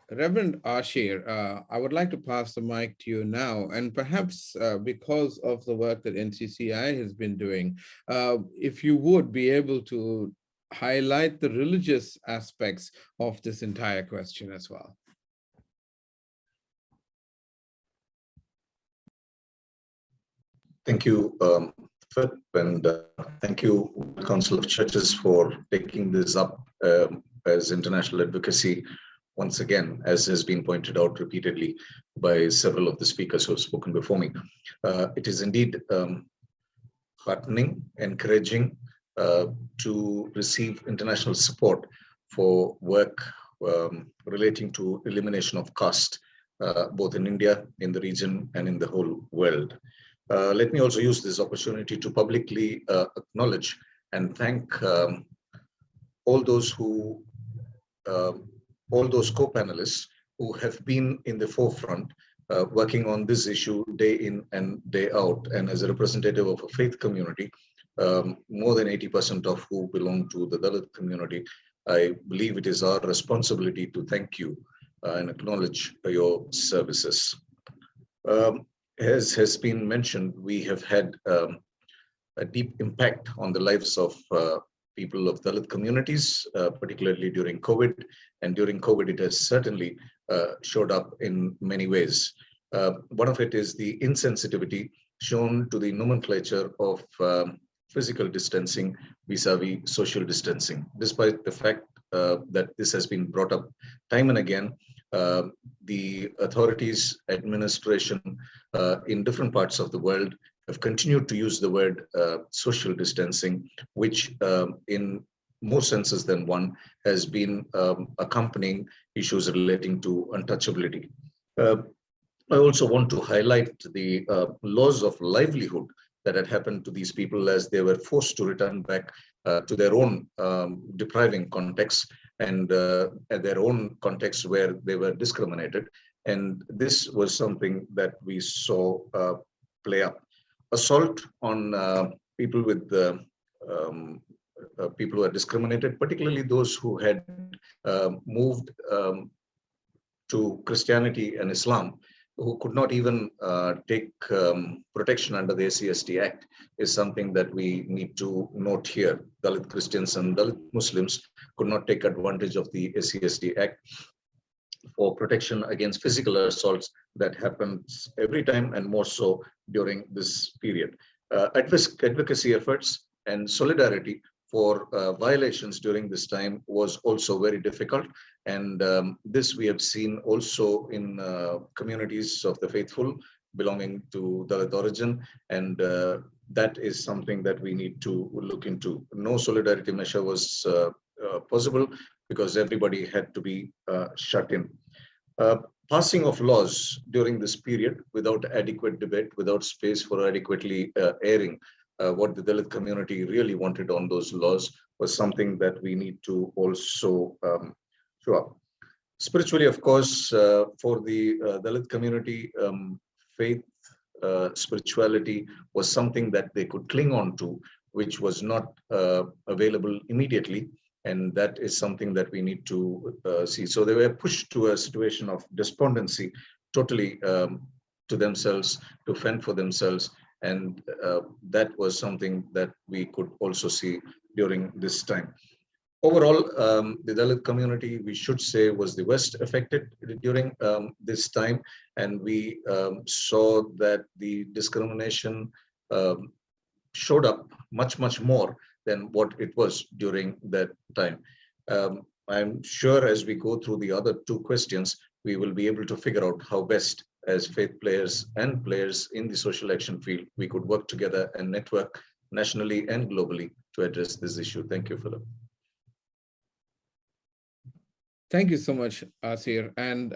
Speaker 3: Reverend Ashir, I would like to pass the mic to you now, and perhaps because of the work that NCCI has been doing, if you would be able to highlight the religious aspects of this entire question as well.
Speaker 8: Thank you, Philip, and thank you, Council of Churches, for taking this up as international advocacy. Once again, as has been pointed out repeatedly by several of the speakers who have spoken before me, it is indeed heartening, encouraging to receive international support for work relating to elimination of caste, both in India, in the region, and in the whole world. Let me also use this opportunity to publicly acknowledge and thank all those co-panelists who have been in the forefront working on this issue day in and day out. And as a representative of a faith community, more than 80% of who belong to the Dalit community, I believe it is our responsibility to thank you and acknowledge your services. As has been mentioned, we have had a deep impact on the lives of people of Dalit communities, particularly during COVID. And during COVID, it has certainly showed up in many ways. One of it is the insensitivity shown to the nomenclature of physical distancing vis-a-vis social distancing. Despite the fact that this has been brought up time and again, the authorities, administration in different parts of the world have continued to use the word social distancing, which in more senses than one has been accompanying issues relating to untouchability. I also want to highlight the loss of livelihood that had happened to these people as they were forced to return back to their own depriving context and their own context where they were discriminated. And this was something that we saw play up. Assault on people with people who are discriminated, particularly those who had moved to Christianity and Islam, who could not even take protection under the SC/ST Act, is something that we need to note here. Dalit Christians and Dalit Muslims could not take advantage of the SC/ST Act for protection against physical assaults that happens every time and more so during this period. Advocacy efforts and solidarity for violations during this time was also very difficult. And this we have seen also in communities of the faithful belonging to Dalit origin. And that is something that we need to look into. No solidarity measure was possible because everybody had to be shut in. Passing of laws during this period without adequate debate, without space for adequately airing what the Dalit community really wanted on those laws was something that we need to also show up. Spiritually, of course, for the Dalit community, faith, spirituality was something that they could cling on to, which was not available immediately. And that is something that we need to see. So they were pushed to a situation of despondency, totally to themselves, to fend for themselves. And that was something that we could also see during this time. Overall, the Dalit community, we should say, was the worst affected during this time. And we saw that the discrimination showed up much, much more than what it was during that time. I'm sure as we go through the other two questions, we will be able to figure out how best as faith players and players in the social action field, we could work together and network nationally and globally to address this issue. Thank you, Philip.
Speaker 3: Thank you so much, Asir. And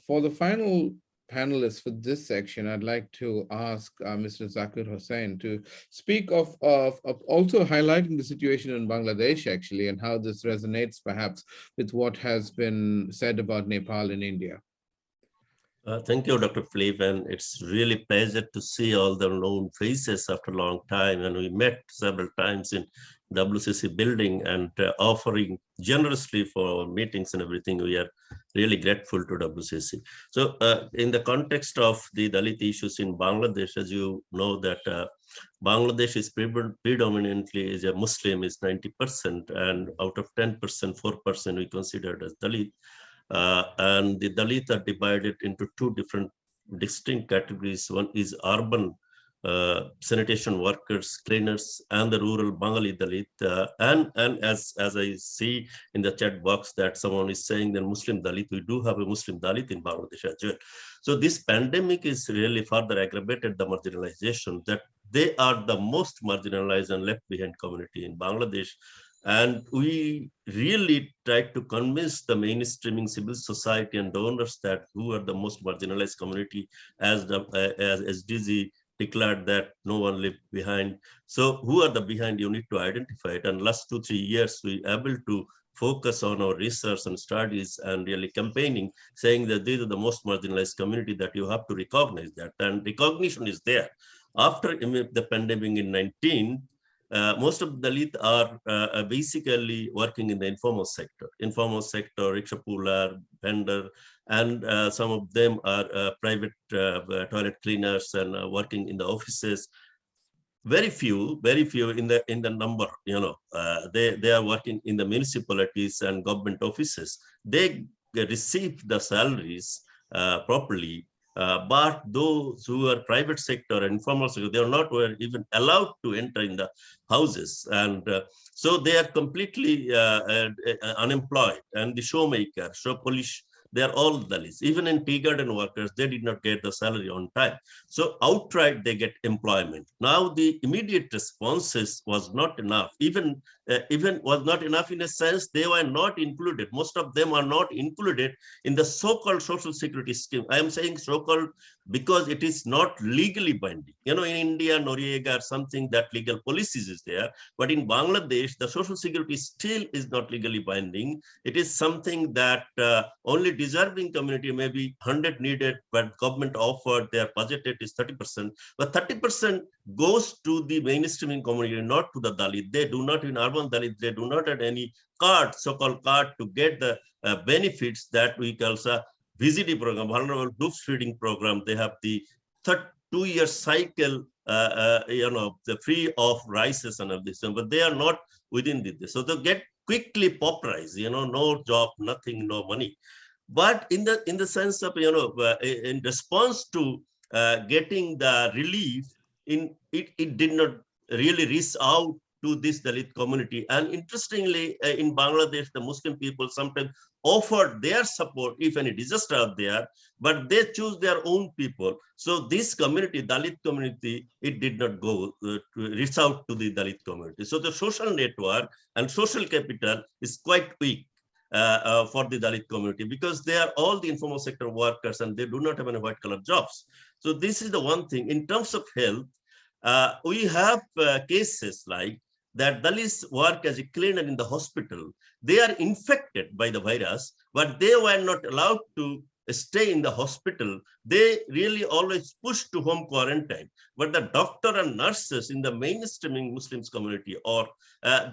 Speaker 3: for the final panelists for this section, I'd like to ask Mr. Zakir Hussain to speak of also highlighting the situation in Bangladesh, actually, and how this resonates perhaps with what has been said about Nepal and India.
Speaker 9: Thank you, Dr. Philip, and it's really pleasure to see all the known faces after a long time. And we met several times in WCC building and offering generously for meetings and everything. We are really grateful to WCC. So in the context of the Dalit issues in Bangladesh, as you know that Bangladesh is predominantly is a Muslim, is 90%, and out of 10%, 4% we considered as Dalit. And the Dalit are divided into two different distinct categories. One is urban sanitation workers, cleaners, and the rural Bengali Dalit. And as I see in the chat box that someone is saying that Muslim Dalit, we do have a Muslim Dalit in Bangladesh as well. So this pandemic is really further aggravated the marginalization, that they are the most marginalized and left behind community in Bangladesh. And we really tried to convince the mainstreaming civil society and donors that who are the most marginalized community, as SDG declared that no one left behind. So who are the behind, you need to identify it. And last 2-3 years, we able to focus on our research and studies and really campaigning, saying that these are the most marginalized community, that you have to recognize that. And recognition is there. After the pandemic in 19, most of the Dalit are basically working in the informal sector, rickshaw puller, vendor, and some of them are private toilet cleaners and working in the offices. Very few in the number, they are working in the municipalities and government offices. They receive the salaries properly. But those who are private sector and informal sector, they are not even allowed to enter in the houses. And so they are completely unemployed. And the showmaker, show police, they are all Dalits. Even in tea garden workers, they did not get the salary on time. So outright, they get employment. Now, the immediate responses was not enough. Even was not enough in a sense, they were not included. Most of them are not included in the so-called social security scheme. I am saying so-called because it is not legally binding. In India, Noriega or something, that legal policies is there. But in Bangladesh, the social security still is not legally binding. It is something that only deserving community, maybe 100 needed, but government offered, their budgeted is 30%. But 30% goes to the mainstreaming community, not to the Dalit. They do not, in urban Dalit, they do not have any card, so-called card, to get the benefits that we call VGD program, vulnerable groups feeding program. They have the 2-year cycle, the free of rices and of this, but they are not within this. So they get quickly pauperized, no job, nothing, no money. But in the sense of, in response to getting the relief, it did not really reach out to this Dalit community. And interestingly, in Bangladesh, the Muslim people sometimes offered their support if any disaster out there, but they choose their own people. So this community, Dalit community, it did not go to reach out to the Dalit community. So the social network and social capital is quite weak for the Dalit community, because they are all the informal sector workers and they do not have any white collar jobs. So this is the one thing. In terms of health, we have cases like that Dalits work as a cleaner in the hospital. They are infected by the virus, but they were not allowed to stay in the hospital. They really always push to home quarantine. But the doctor and nurses in the mainstreaming Muslims community, or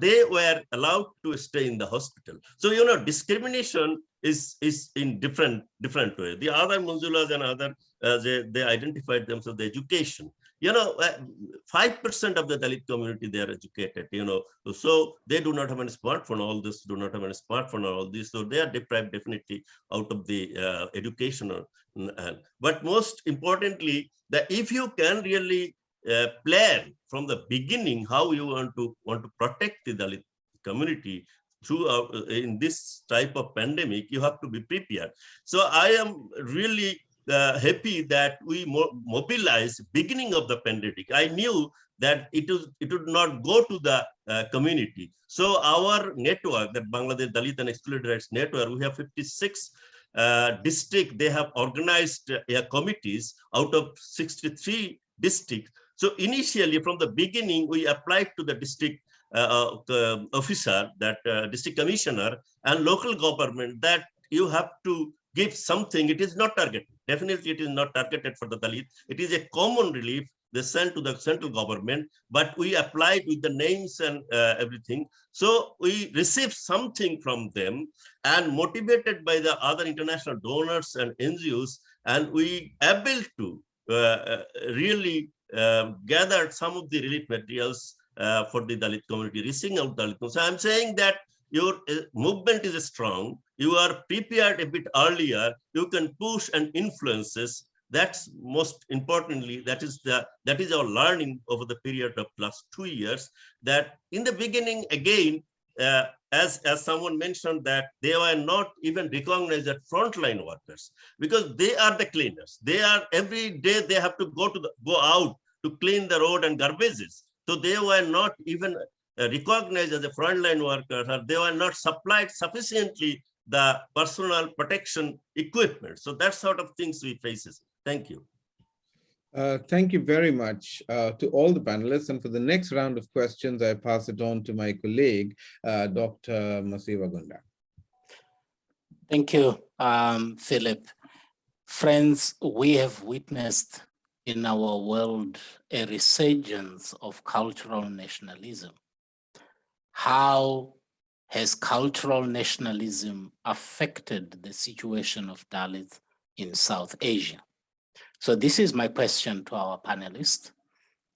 Speaker 9: they were allowed to stay in the hospital. So, discrimination is in different way. The other Munzulas and other, they identified themselves, the education. 5% of the Dalit community, they are educated, so they do not have any smartphone, all this do not have any smartphone, all this, so they are deprived definitely out of the education. But most importantly, that if you can really plan from the beginning how you want to protect the Dalit community, throughout in this type of pandemic, you have to be prepared. So I am really happy that we mobilized beginning of the pandemic. I knew that it would not go to the community. So our network, that Bangladesh Dalit and Excluded Rights Network, we have 56 districts. They have organized committees out of 63 districts. So initially, from the beginning, we applied to the district officer, that district commissioner and local government, that you have to give something. It is not targeted. Definitely, it is not targeted for the Dalit. It is a common relief they sent to the central government, but we applied with the names and everything. So we received something from them, and motivated by the other international donors and NGOs, and we able to really gathered some of the relief materials for the Dalit community, reaching out Dalit. So I'm saying that your movement is strong. You are prepared a bit earlier. You can push and influences. That's most importantly, that is our learning over the period of last 2 years. That in the beginning, again, as someone mentioned, that they were not even recognized as frontline workers, because they are the cleaners. They are every day they have to go out to clean the road and garbages. So they were not even recognized as a frontline workers, or they were not supplied sufficiently the personal protection equipment. So that sort of things we faces. Thank you.
Speaker 3: Thank you very much to all the panelists. And for the next round of questions, I pass it on to my colleague, Dr. Masiva Gunda.
Speaker 2: Thank you, Philip. Friends, we have witnessed in our world a resurgence of cultural nationalism. How has cultural nationalism affected the situation of Dalits in South Asia? So this is my question to our panelists.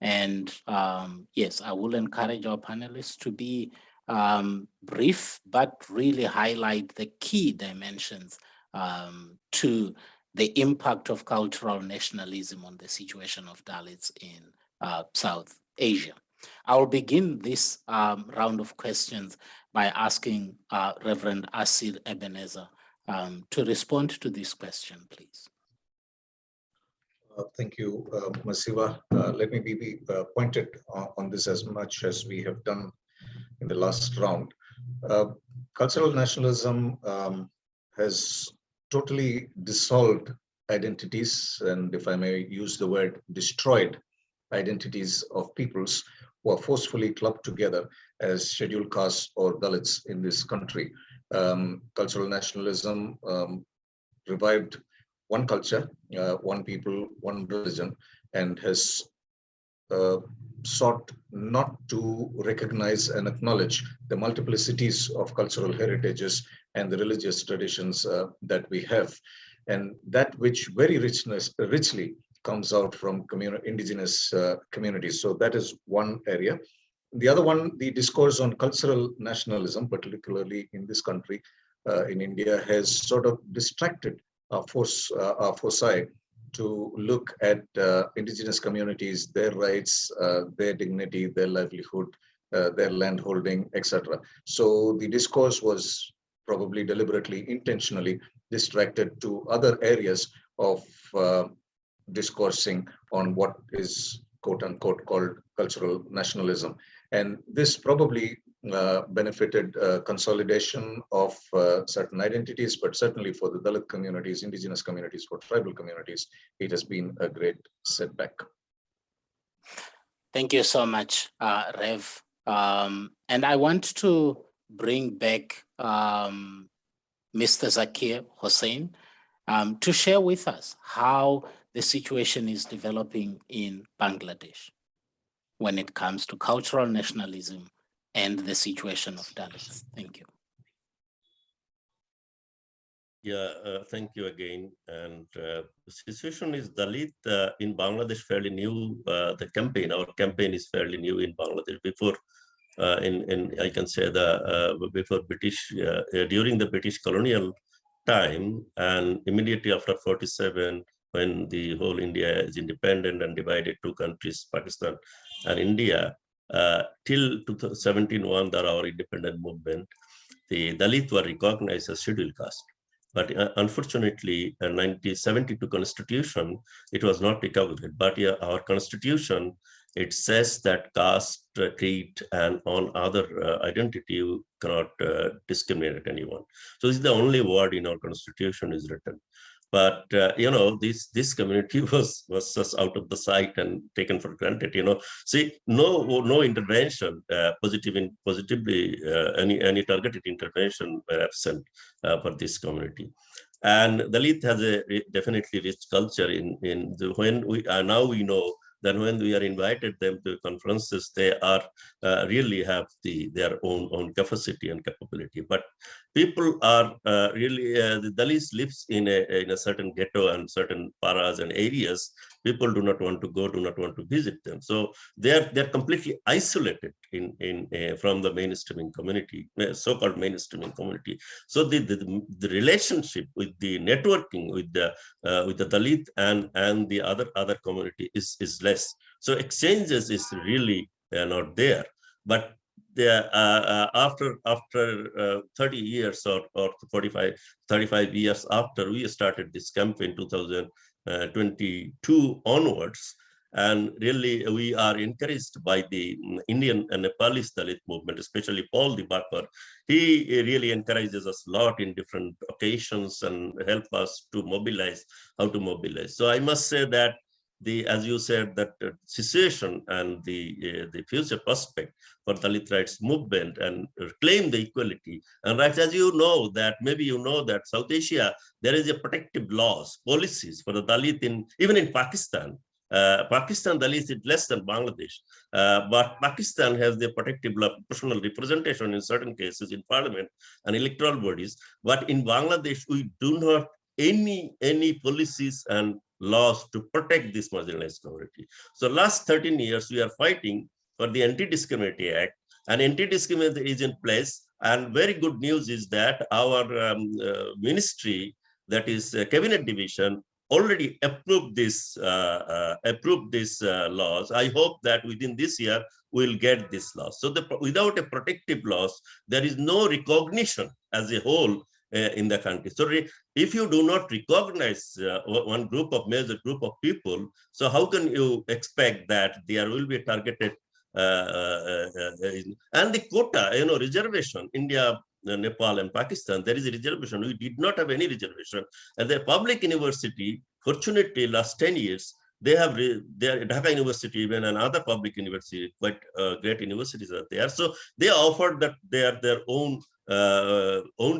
Speaker 2: And yes, I will encourage our panelists to be brief, but really highlight the key dimensions to the impact of cultural nationalism on the situation of Dalits in South Asia. I will begin this round of questions by asking Reverend Asid Ebenezer to respond to this question, please.
Speaker 8: Thank you, Masiva. Let me be pointed on this as much as we have done in the last round. Cultural nationalism has totally dissolved identities, and if I may use the word, destroyed identities of peoples who are forcefully clubbed together as scheduled castes or Dalits in this country. Cultural nationalism revived one culture, one people, one religion, and has sought not to recognize and acknowledge the multiplicities of cultural heritages and the religious traditions that we have. And that which very richly comes out from indigenous communities. So that is one area. The other one, the discourse on cultural nationalism, particularly in this country, in India, has sort of distracted our foresight to look at indigenous communities, their rights, their dignity, their livelihood, their land holding, etc. So the discourse was probably deliberately, intentionally distracted to other areas of discoursing on what is quote unquote called cultural nationalism. And this probably benefited consolidation of certain identities, but certainly for the Dalit communities, indigenous communities, for tribal communities, it has been a great setback.
Speaker 2: Thank you so much, Rev. And I want to bring back Mr. Zakir Hussain to share with us how the situation is developing in Bangladesh when it comes to cultural nationalism and the situation of Dalits. Thank you.
Speaker 9: Yeah, thank you again. And the situation is Dalit in Bangladesh fairly new. The campaign, our campaign is fairly new in Bangladesh. Before, I can say before British, during the British colonial time, and immediately after 47, when the whole India is independent and divided two countries, Pakistan and India, till 2017, there our independent movement. the Dalit were recognized as scheduled caste. But unfortunately, in 1972 Constitution, it was not recognized. But our Constitution, it says that caste, creed, and on other identity, you cannot discriminate anyone. So this is the only word in our Constitution is written. But this community was just out of the sight and taken for granted. See, no intervention, positively any targeted intervention were absent for this community. And Dalit has a definitely rich culture when we now we know that when we are invited them to conferences, they are really have their own capacity and capability. But people are really the Dalits lives in a certain ghetto and certain paras and areas. People do not want to go, do not want to visit them. So they're completely isolated from the mainstreaming community, so-called mainstreaming community. So the relationship with the networking with the Dalit and the other community is less. So exchanges is really not there. But after 30 years or 35 years after we started this campaign 2022 onwards, and really we are encouraged by the Indian and Nepalese Dalit movement, especially Paul the Barker. He really encourages us a lot in different occasions and help us to mobilize, how to mobilize. So I must say that as you said, that situation and the future prospect for Dalit rights movement and claim the equality and rights, as you know that, maybe you know that South Asia, there is a protective laws, policies for the Dalit even in Pakistan. Pakistan Dalit is less than Bangladesh, but Pakistan has the protective law, proportional representation in certain cases in parliament and electoral bodies. But in Bangladesh, we do not any policies and laws to protect this marginalized community. So last 13 years, we are fighting for the Anti-Discrimination Act, and Anti-Discrimination is in place. And very good news is that our ministry, that is Cabinet Division, already approved this laws. I hope that within this year, we'll get this law. So without a protective laws, there is no recognition as a whole in the country. So if you do not recognize one major group of people, so how can you expect that there will be a targeted and the quota, reservation, India, Nepal and Pakistan, there is a reservation. We did not have any reservation. And the public university, fortunately, last 10 years, they have their Dhaka University, even and other public university, quite great universities are there. So they offered that their own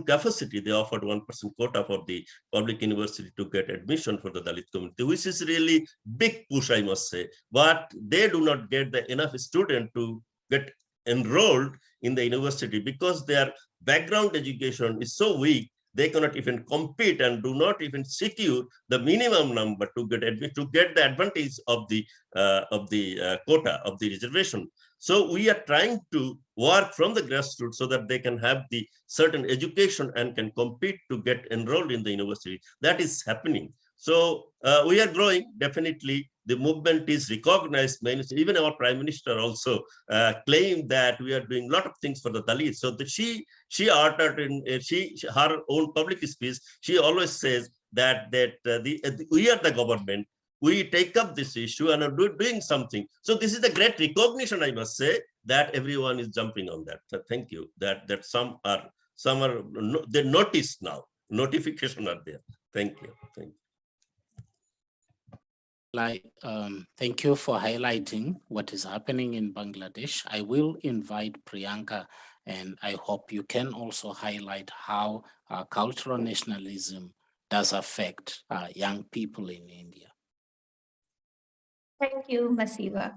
Speaker 9: capacity. They offered 1% quota for the public university to get admission for the Dalit community, which is really big push, I must say. But they do not get enough students to get enrolled in the university because their background education is so weak. They cannot even compete and do not even secure the minimum number to get the advantage of the quota of the reservation. So we are trying to work from the grassroots so that they can have the certain education and can compete to get enrolled in the university. That is happening. So we are growing, definitely. The movement is recognized. Even our Prime Minister also claimed that we are doing a lot of things for the Dalits. So she uttered in her own public speech, she always says that we are the government. We take up this issue and are doing something. So this is the great recognition, I must say, that everyone is jumping on that. So thank you. That some are they notice now. Notification are there. Thank you. Thank you.
Speaker 2: Thank you for highlighting what is happening in Bangladesh. I will invite Priyanka, and I hope you can also highlight how cultural nationalism does affect young people in India.
Speaker 7: Thank you, Masiva.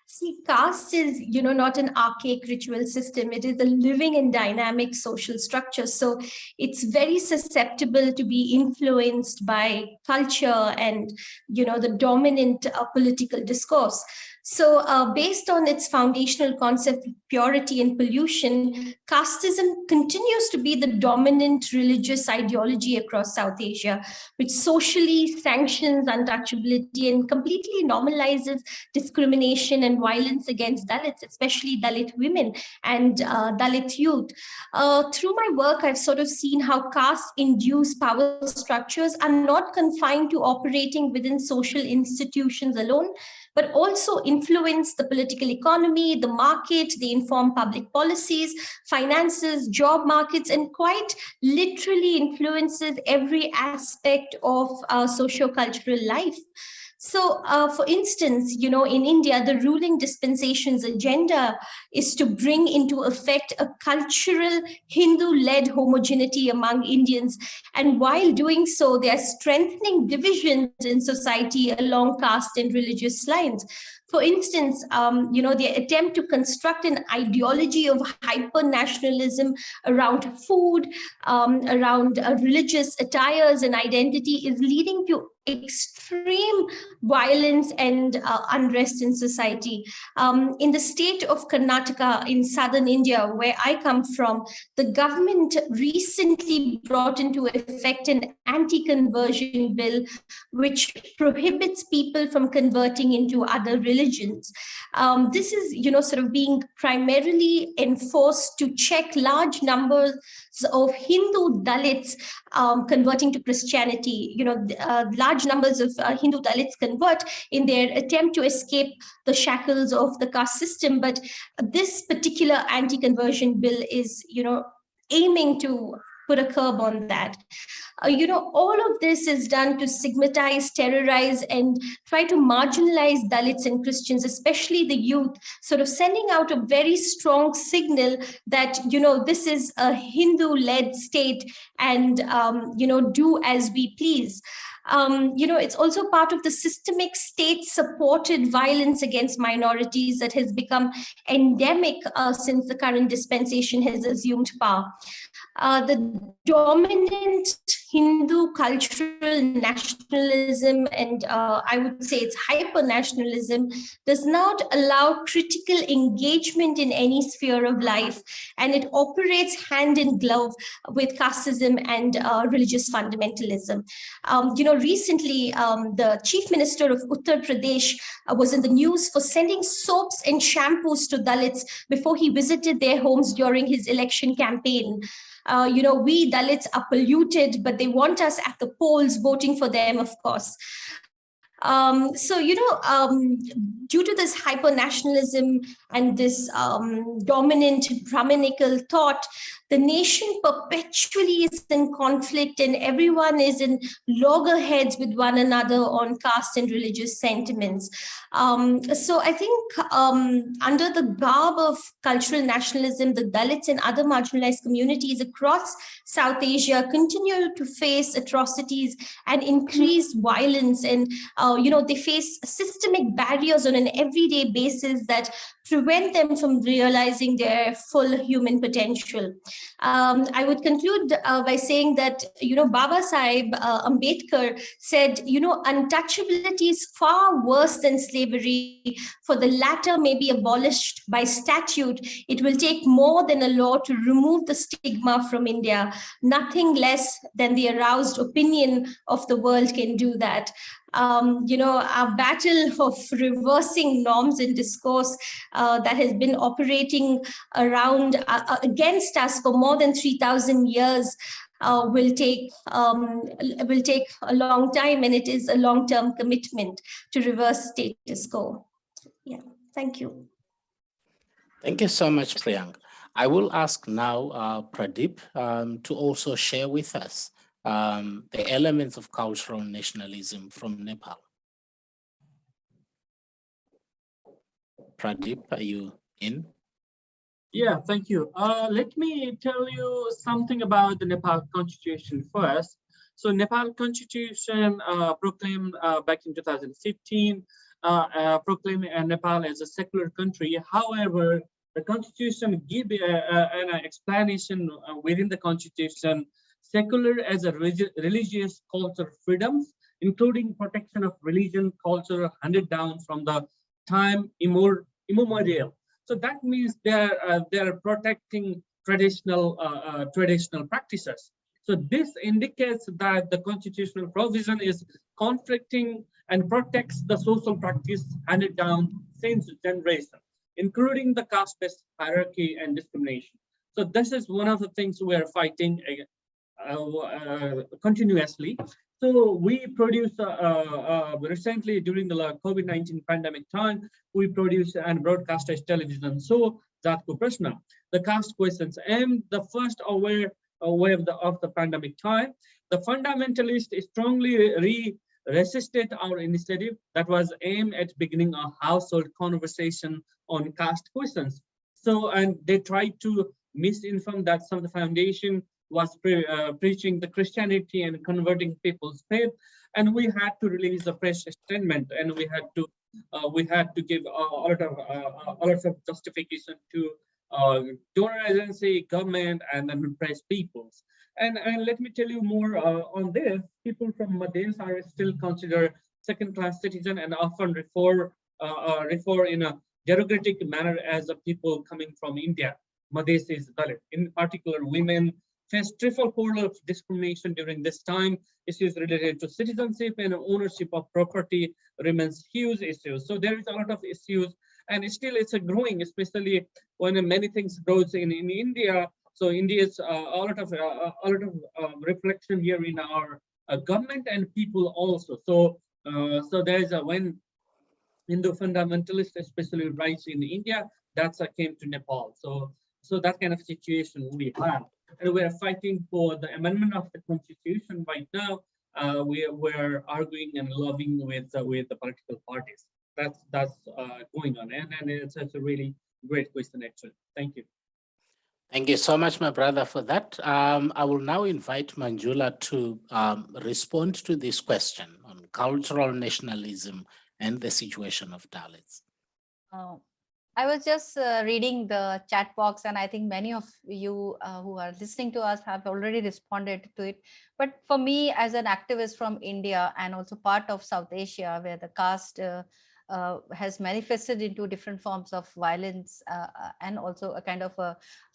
Speaker 7: See, caste is, not an archaic ritual system. It is a living and dynamic social structure. So it's very susceptible to be influenced by culture and, the dominant political discourse. So based on its foundational concept of purity and pollution, casteism continues to be the dominant religious ideology across South Asia, which socially sanctions untouchability and completely normalizes discrimination and violence against Dalits, especially Dalit women and Dalit youth. Through my work, I've sort of seen how caste-induced power structures are not confined to operating within social institutions alone, but also influence the political economy, the market, they inform public policies, finances, job markets, and quite literally influences every aspect of socio-cultural life. So, for instance, in India, the ruling dispensation's agenda is to bring into effect a cultural Hindu-led homogeneity among Indians. And while doing so, they are strengthening divisions in society along caste and religious lines. For instance, their attempt to construct an ideology of hyper-nationalism around food, around religious attires and identity is leading to extreme violence and unrest in society. In the state of Karnataka in southern India, where I come from, the government recently brought into effect an anti-conversion bill, which prohibits people from converting into other religions. This is, sort of being primarily enforced to check large numbers of Hindu Dalits converting to Christianity. Large numbers of Hindu Dalits convert in their attempt to escape the shackles of the caste system. But this particular anti-conversion bill is, aiming to put a curb on that. All of this is done to stigmatize, terrorize, and try to marginalize Dalits and Christians, especially the youth, sort of sending out a very strong signal that, this is a Hindu-led state and, do as we please. It's also part of the systemic state-supported violence against minorities that has become endemic since the current dispensation has assumed power. The dominant Hindu cultural nationalism, and I would say it's hyper-nationalism, does not allow critical engagement in any sphere of life, and it operates hand in glove with casteism and religious fundamentalism. Recently, the Chief Minister of Uttar Pradesh was in the news for sending soaps and shampoos to Dalits before he visited their homes during his election campaign. We Dalits are polluted, but they want us at the polls voting for them, of course. Due to this hyper-nationalism and this dominant Brahminical thought, the nation perpetually is in conflict and everyone is in loggerheads with one another on caste and religious sentiments. So I think under the garb of cultural nationalism, the Dalits and other marginalized communities across South Asia continue to face atrocities and increased violence, and they face systemic barriers on an everyday basis that prevent them from realizing their full human potential. I would conclude by saying that, Baba Sahib Ambedkar said, untouchability is far worse than slavery. For the latter may be abolished by statute. It will take more than a law to remove the stigma from India. Nothing less than the aroused opinion of the world can do that. Our battle of reversing norms and discourse that has been operating around against us for more than 3,000 years will take a long time, and it is a long-term commitment to reverse status quo. Yeah, thank you.
Speaker 2: Thank you so much, Priyank. I will ask now Pradeep to also share with us the elements of cultural nationalism from Nepal. Pradeep, are you in?
Speaker 6: Yeah, thank you. Let me tell you something about the Nepal Constitution first. So Nepal Constitution proclaimed back in 2015, proclaiming Nepal as a secular country. However, the Constitution gives an explanation within the Constitution, secular as a religious culture freedoms, including protection of religion culture handed down from the time immemorial. So that means they're protecting traditional practices. So this indicates that the constitutional provision is conflicting and protects the social practice handed down since generation, including the caste-based hierarchy and discrimination. So this is one of the things we are fighting continuously. So we produced recently during the COVID-19 pandemic time, we produced and broadcasted television show Jatko Prashna, the caste questions, and the first aware of the pandemic time. The fundamentalists strongly resisted our initiative that was aimed at beginning a household conversation on caste questions. So, and they tried to misinform that some of the foundation was preaching the Christianity and converting people's faith, and we had to release a press statement, and we had to give a lot of justification to donor agency, government, and then press peoples. And let me tell you more on this. People from Madhes are still considered second-class citizen and often refer in a derogatory manner as the people coming from India. Madhes is Dalit. In particular, women face triple form of discrimination during this time. Issues related to citizenship and ownership of property remains huge issues. So there is a lot of issues, and still it's a growing, especially when many things grows in India. So India is a lot of reflection here in our government and people also. So so there is when Hindu fundamentalists, especially rise in India, that's came to Nepal. So that kind of situation we have. And we are fighting for the amendment of the constitution right now. We're arguing and lobbying with the political parties. That's going on, and it's a really great question actually. Thank you.
Speaker 2: Thank you so much, my brother, for that. I will now invite Manjula to respond to this question on cultural nationalism and the situation of Dalits.
Speaker 5: I was just reading the chat box, and I think many of you who are listening to us have already responded to it. But for me, as an activist from India and also part of South Asia, where the caste has manifested into different forms of violence and also a kind of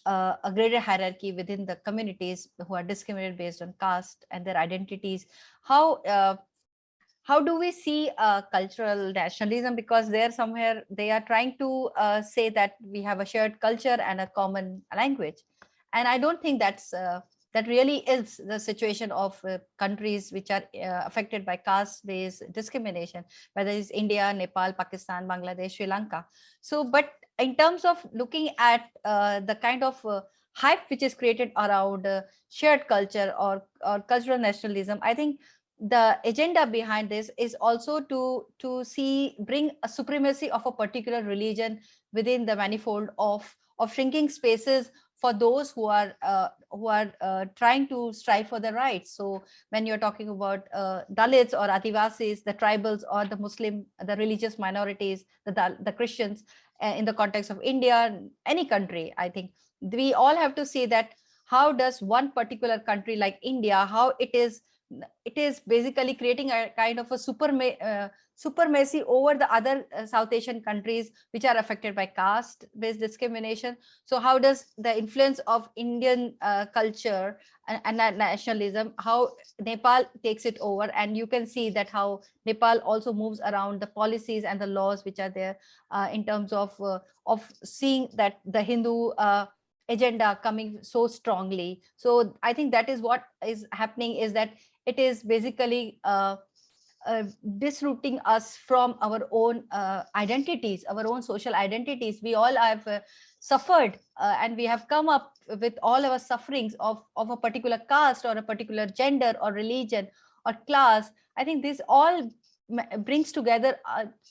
Speaker 5: a greater hierarchy within the communities who are discriminated based on caste and their identities, how do we see cultural nationalism? Because there somewhere they are trying to say that we have a shared culture and a common language. And I don't think that really is the situation of countries which are affected by caste-based discrimination, whether it's India, Nepal, Pakistan, Bangladesh, Sri Lanka. So, but in terms of looking at the kind of hype which is created around shared culture or cultural nationalism, I think the agenda behind this is also to bring a supremacy of a particular religion within the manifold of shrinking spaces for those who are trying to strive for their rights. So when you're talking about Dalits or Adivasis, the tribals or the Muslim, the religious minorities, the Christians, in the context of India, any country, I think we all have to see that how does one particular country like India, how it is basically creating a kind of a supremacy over the other South Asian countries which are affected by caste-based discrimination. So how does the influence of Indian culture and nationalism, how Nepal takes it over, and you can see that how Nepal also moves around the policies and the laws which are there in terms of seeing that the Hindu agenda coming so strongly. So I think that is what is happening, is that it is basically disrooting us from our own identities, our own social identities. We all have suffered and we have come up with all our sufferings of a particular caste or a particular gender or religion or class. I think this all brings together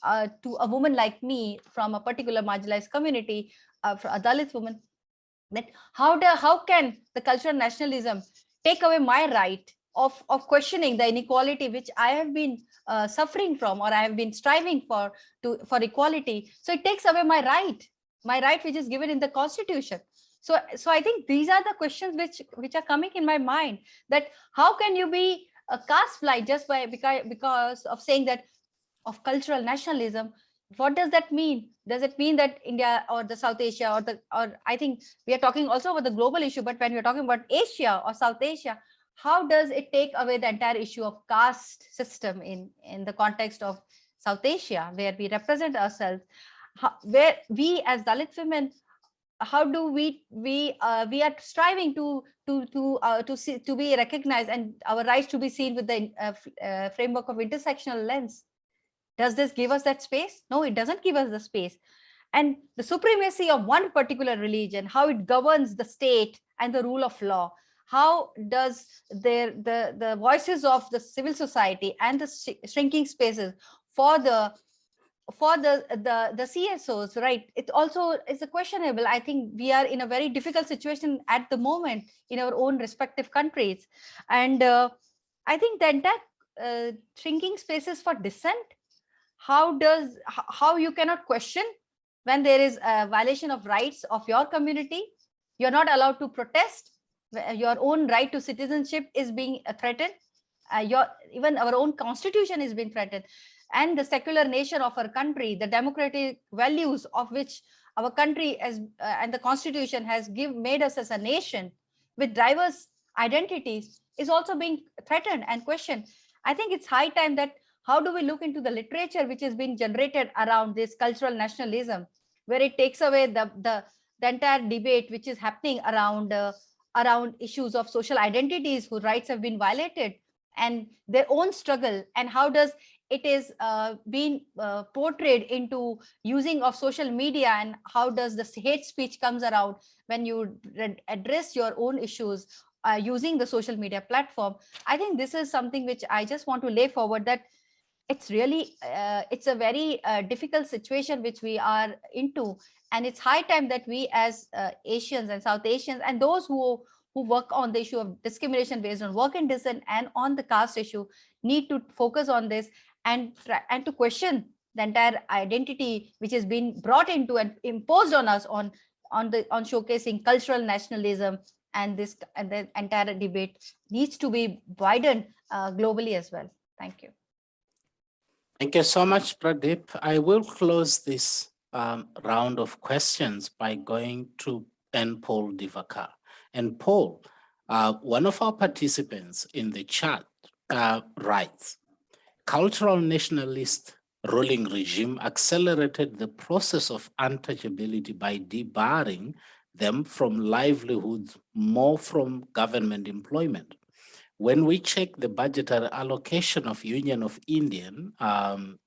Speaker 5: to a woman like me from a particular marginalized community, for a Dalit woman, that how can the cultural nationalism take away my right of questioning the inequality which I have been suffering from, or I have been striving for equality. So it takes away my right which is given in the Constitution. So I think these are the questions which are coming in my mind, that how can you be a caste blind just because of saying that of cultural nationalism? what does that mean? Does it mean that India or the South Asia or I think we are talking also about the global issue, but when we're talking about Asia or South Asia, how does it take away the entire issue of caste system in the context of South Asia, where we represent ourselves, where we as Dalit women, how do we are striving to be recognized and our rights to be seen with the framework of intersectional lens? Does this give us that space? No, it doesn't give us the space. And the supremacy of one particular religion, how it governs the state and the rule of law, how does the voices of the civil society and the shrinking spaces for the CSOs, right? It also is a questionable. I think we are in a very difficult situation at the moment in our own respective countries. And I think that shrinking spaces for dissent, how you cannot question when there is a violation of rights of your community. You're not allowed to protest. Your own right to citizenship is being threatened. Even our own constitution is being threatened. And the secular nation of our country, the democratic values of which our country and the constitution has made us as a nation with diverse identities, is also being threatened and questioned. I think it's high time that how do we look into the literature which is being generated around this cultural nationalism, where it takes away the entire debate which is happening around issues of social identities whose rights have been violated and their own struggle, and how does it is being portrayed into using of social media, and how does the hate speech comes around when you address your own issues using the social media platform. I think this is something which I just want to lay forward, that it's really it's a very difficult situation which we are into, and it's high time that we as Asians and South Asians and those who work on the issue of discrimination based on work and dissent and on the caste issue need to focus on this and to question the entire identity which has been brought into and imposed on us on showcasing cultural nationalism, and the entire debate needs to be widened globally as well. Thank you.
Speaker 2: Thank you so much, Pradeep. I will close this round of questions by going to Paul Divakar. And Paul, one of our participants in the chat writes, cultural nationalist ruling regime accelerated the process of untouchability by debarring them from livelihoods, more from government employment. When we check the budgetary allocation of Union of Indian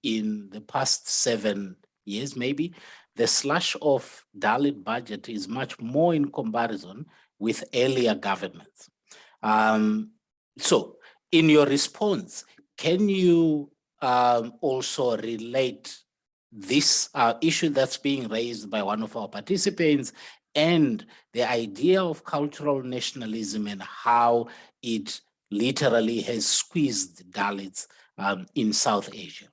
Speaker 2: in the past 7 years, maybe, the slash of Dalit budget is much more in comparison with earlier governments. So in your response, can you also relate this issue that's being raised by one of our participants and the idea of cultural nationalism and how it literally has squeezed Dalits in South Asia?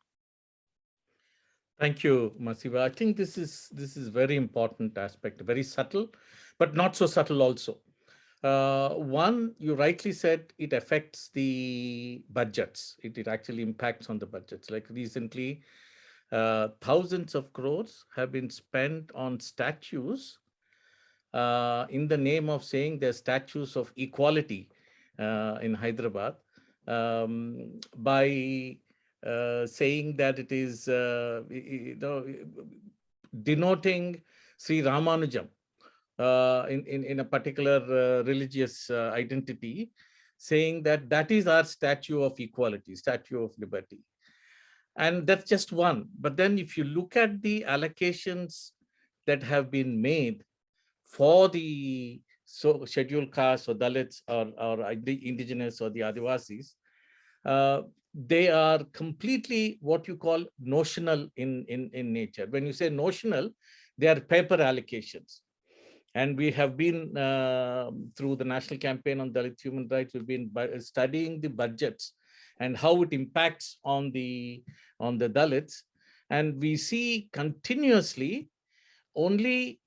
Speaker 4: Thank you, Masiva. I think this is very important aspect, very subtle, but not so subtle also. One, you rightly said, it affects the budgets. It actually impacts on the budgets. Like recently, thousands of crores have been spent on statues in the name of saying they're statues of equality in Hyderabad, by saying that it is denoting Sri Ramanujam in a particular religious identity, saying that is our statue of equality, statue of liberty. And that's just one. But then if you look at the allocations that have been made for the scheduled castes or Dalits or the indigenous or the Adivasis, they are completely what you call notional in nature. When you say notional, they are paper allocations. And we have been, through the National Campaign on Dalit Human Rights, we've been studying the budgets and how it impacts on the Dalits. And we see continuously only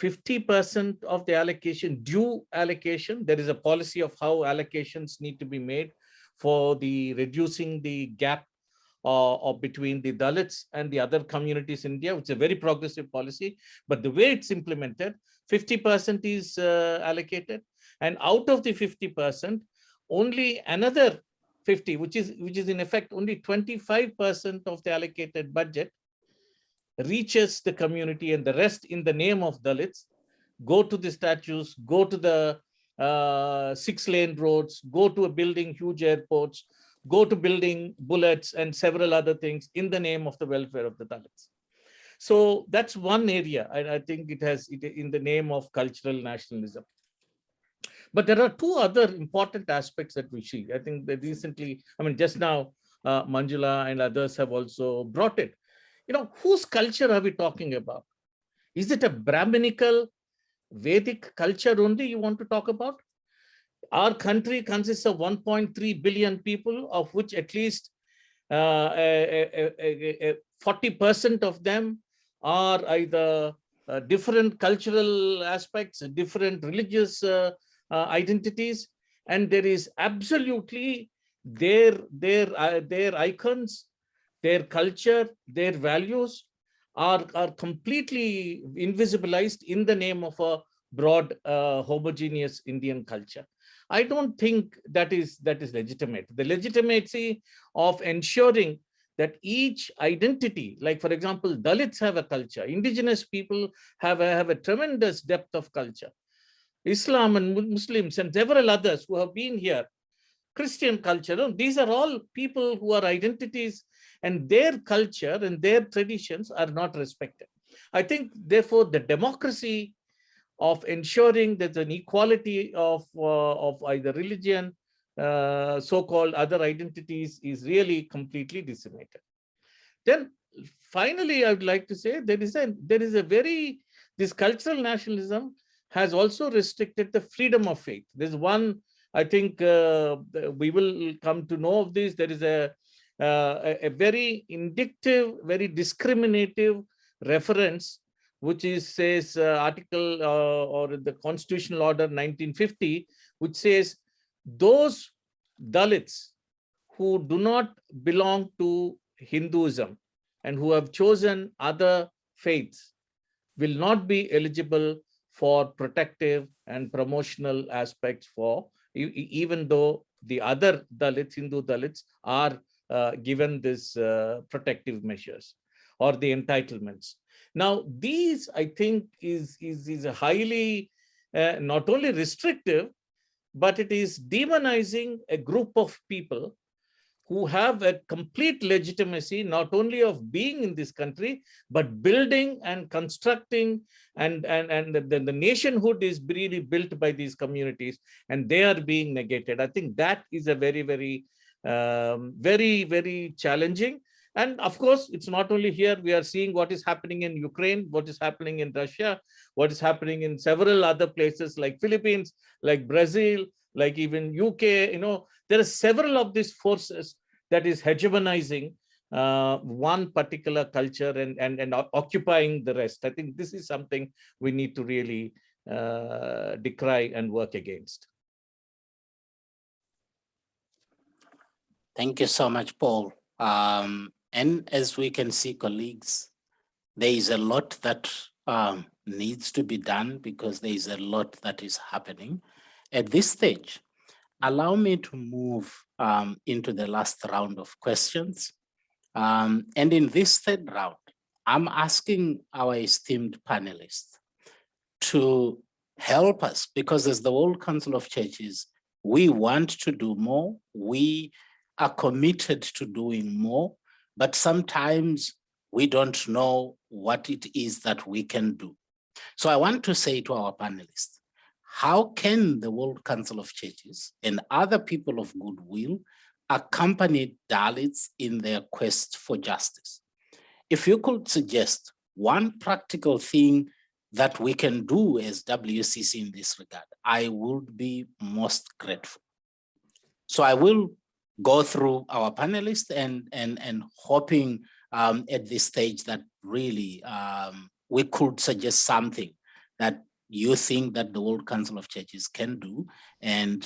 Speaker 4: 50% of the allocation, due allocation. There is a policy of how allocations need to be made for the reducing the gap or between the Dalits and the other communities in India, which is a very progressive policy. But the way it's implemented, 50% is allocated, and out of the 50%, only another 50, which is in effect only 25% of the allocated budget, reaches the community, and the rest, in the name of Dalits, go to the statues, go to the 6-lane roads, go to building huge airports, go to building bullets and several other things in the name of the welfare of the Dalits. So that's one area. I think it has in the name of cultural nationalism. But there are two other important aspects that we see. I think that recently, I mean, just now, Manjula and others have also brought it. You know, whose culture are we talking about? Is it a Brahminical, Vedic culture only you want to talk about? Our country consists of 1.3 billion people, of which at least 40% of them are either different cultural aspects, different religious identities, and there is absolutely their icons, their culture, their values are completely invisibilized in the name of a broad homogeneous Indian culture. I don't think that is legitimate. The legitimacy of ensuring that each identity, like for example, Dalits have a culture, indigenous people have a tremendous depth of culture. Islam and Muslims and several others who have been here, Christian culture, these are all people who are identities, and their culture and their traditions are not respected. I think, therefore, the democracy of ensuring there's an equality of either religion, so-called other identities, is really completely decimated. Then finally, I would like to say this cultural nationalism has also restricted the freedom of faith. There's one, I think we will come to know of this. There is a very indictive, very discriminative reference, which says article or the Constitutional Order 1950, which says those Dalits who do not belong to Hinduism and who have chosen other faiths will not be eligible for protective and promotional aspects for, even though the other Dalits, Hindu Dalits, are given this protective measures or the entitlements. Now, these, I think, is a highly not only restrictive, but it is demonizing a group of people who have a complete legitimacy, not only of being in this country, but building and constructing, and the nationhood is really built by these communities, and they are being negated. I think that is a very, very, very challenging. And of course, it's not only here. We are seeing what is happening in Ukraine, what is happening in Russia, what is happening in several other places like Philippines, like Brazil, like even UK. You know, there are several of these forces that is hegemonizing one particular culture and occupying the rest. I think this is something we need to really decry and work against.
Speaker 2: Thank you so much, Paul. And as we can see, colleagues, there is a lot that needs to be done because there is a lot that is happening. At this stage, allow me to move into the last round of questions. And in this third round, I'm asking our esteemed panelists to help us, because as the World Council of Churches, we want to do more. We are committed to doing more, but sometimes we don't know what it is that we can do. So I want to say to our panelists, how can the World Council of Churches and other people of goodwill accompany Dalits in their quest for justice? If you could suggest one practical thing that we can do as WCC in this regard, I would be most grateful. So I will go through our panelists and hoping at this stage that really we could suggest something that you think that the World Council of Churches can do, and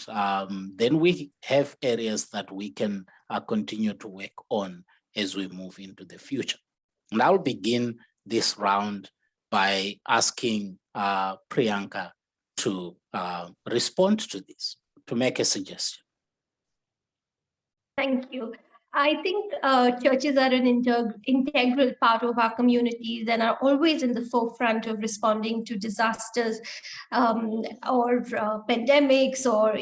Speaker 2: then we have areas that we can continue to work on as we move into the future. And I'll begin this round by asking Priyanka to respond to this, to make a suggestion.
Speaker 7: Thank you. I think churches are an integral part of our communities and are always in the forefront of responding to disasters or pandemics or,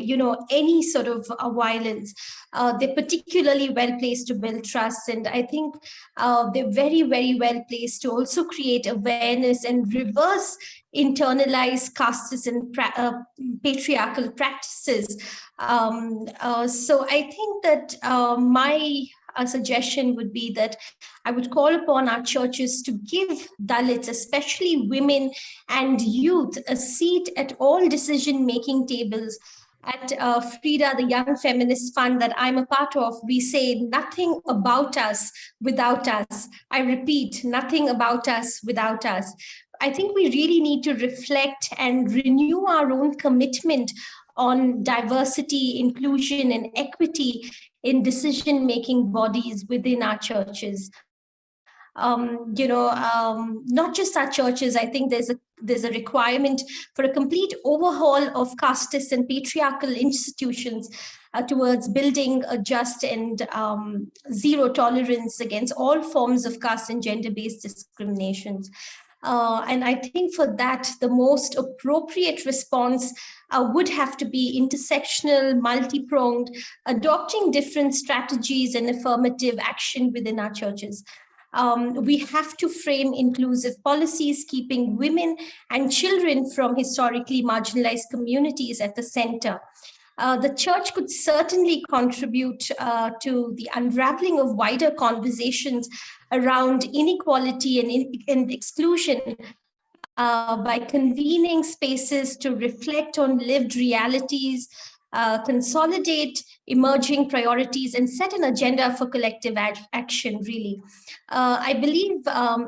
Speaker 7: any sort of violence. They're particularly well placed to build trust. And I think they're very, very well placed to also create awareness and reverse internalized casteist and patriarchal practices. So I think that my suggestion would be that I would call upon our churches to give Dalits, especially women and youth, a seat at all decision-making tables. At Frida, the Young Feminist Fund that I'm a part of, we say nothing about us without us. I repeat, nothing about us without us. I think we really need to reflect and renew our own commitment on diversity, inclusion, and equity in decision-making bodies within our churches. Not just our churches. I think there's a requirement for a complete overhaul of casteist and patriarchal institutions towards building a just and zero tolerance against all forms of caste and gender-based discriminations. And I think for that, the most appropriate response would have to be intersectional, multi-pronged, adopting different strategies and affirmative action within our churches. We have to frame inclusive policies, keeping women and children from historically marginalized communities at the center. The church could certainly contribute to the unraveling of wider conversations around inequality and exclusion by convening spaces to reflect on lived realities, consolidate emerging priorities, and set an agenda for collective action, really. I believe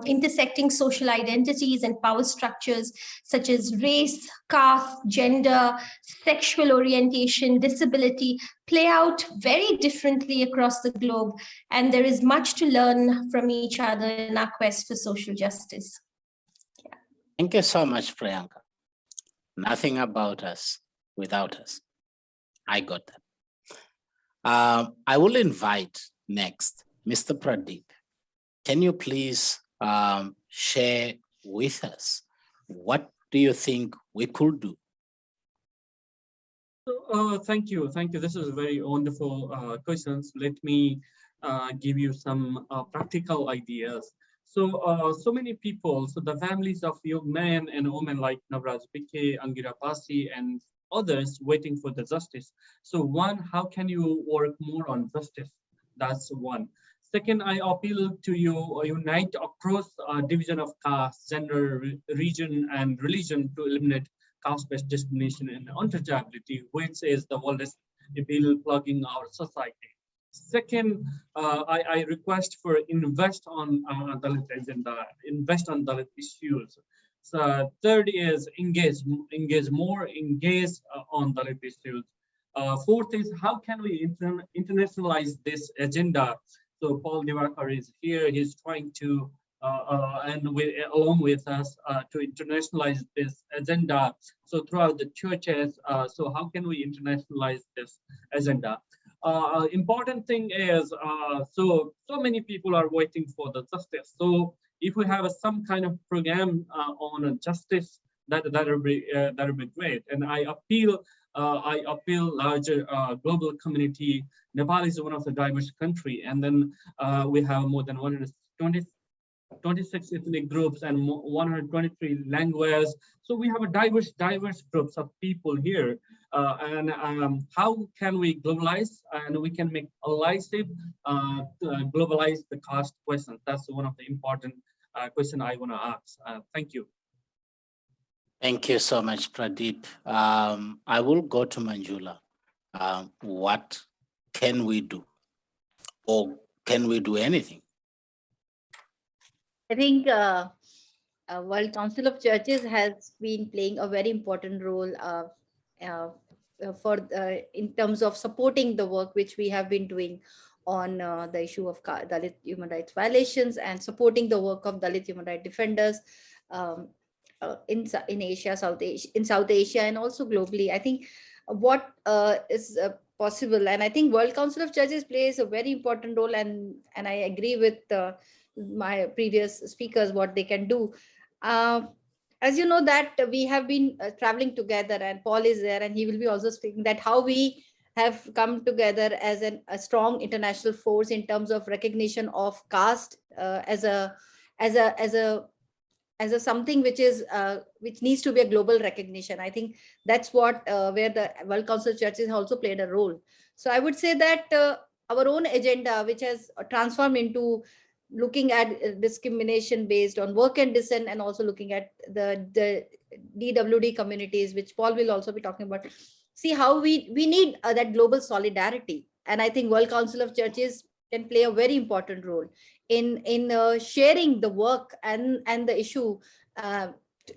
Speaker 7: intersecting social identities and power structures such as race, caste, gender, sexual orientation, disability play out very differently across the globe, and there is much to learn from each other in our quest for social justice. Yeah.
Speaker 2: Thank you so much, Priyanka. Nothing about us without us. I got that. I will invite next Mr. Pradeep. Can you please share with us what do you think we could do?
Speaker 6: Thank you. This is very wonderful questions. Let me give you some practical ideas. So many people, so the families of young men and women like Navraj Bike, Angira Pasi, and others waiting for the justice. So one, how can you work more on justice? That's one. Second, I appeal to you, unite across division of caste, gender, region, and religion to eliminate caste-based discrimination and untouchability, which is the oldest appeal plugging our society. Second, I request for invest on Dalit agenda, invest on Dalit issues. So third is engage on Dalit issues. Fourth is how can we internationalize this agenda? So Paul Nivakar is here. He's trying to, along with us, to internationalize this agenda. So throughout the churches, so how can we internationalize this agenda? Important thing is, so many people are waiting for the justice. So if we have some kind of program on justice, that'll be great. And I appeal larger global community. Nepal is one of the diverse country, and then we have more than 126 ethnic groups and 123 languages. So we have a diverse groups of people here. And how can we globalize and we can make allies globalize the caste question? That's one of the important question I want to ask. Thank you.
Speaker 2: Thank you so much, Pradeep. I will go to Manjula. What can we do? Or can we do anything?
Speaker 5: I think World Council of Churches has been playing a very important role in terms of supporting the work which we have been doing on the issue of Dalit human rights violations and supporting the work of Dalit human rights defenders in Asia, in South Asia, and also globally. I think what is possible, and I think World Council of Churches plays a very important role, and I agree with my previous speakers what they can do. As you know that we have been traveling together, and Paul is there, and he will be also speaking that how we have come together as a strong international force in terms of recognition of caste as a something which is which needs to be a global recognition. I think that's what where the World Council of Churches also played a role. So I would say that our own agenda, which has transformed into looking at discrimination based on work and dissent, and also looking at the DWD communities, which Paul will also be talking about. See how we need that global solidarity, and I think World Council of Churches can play a very important role in sharing the work and the issue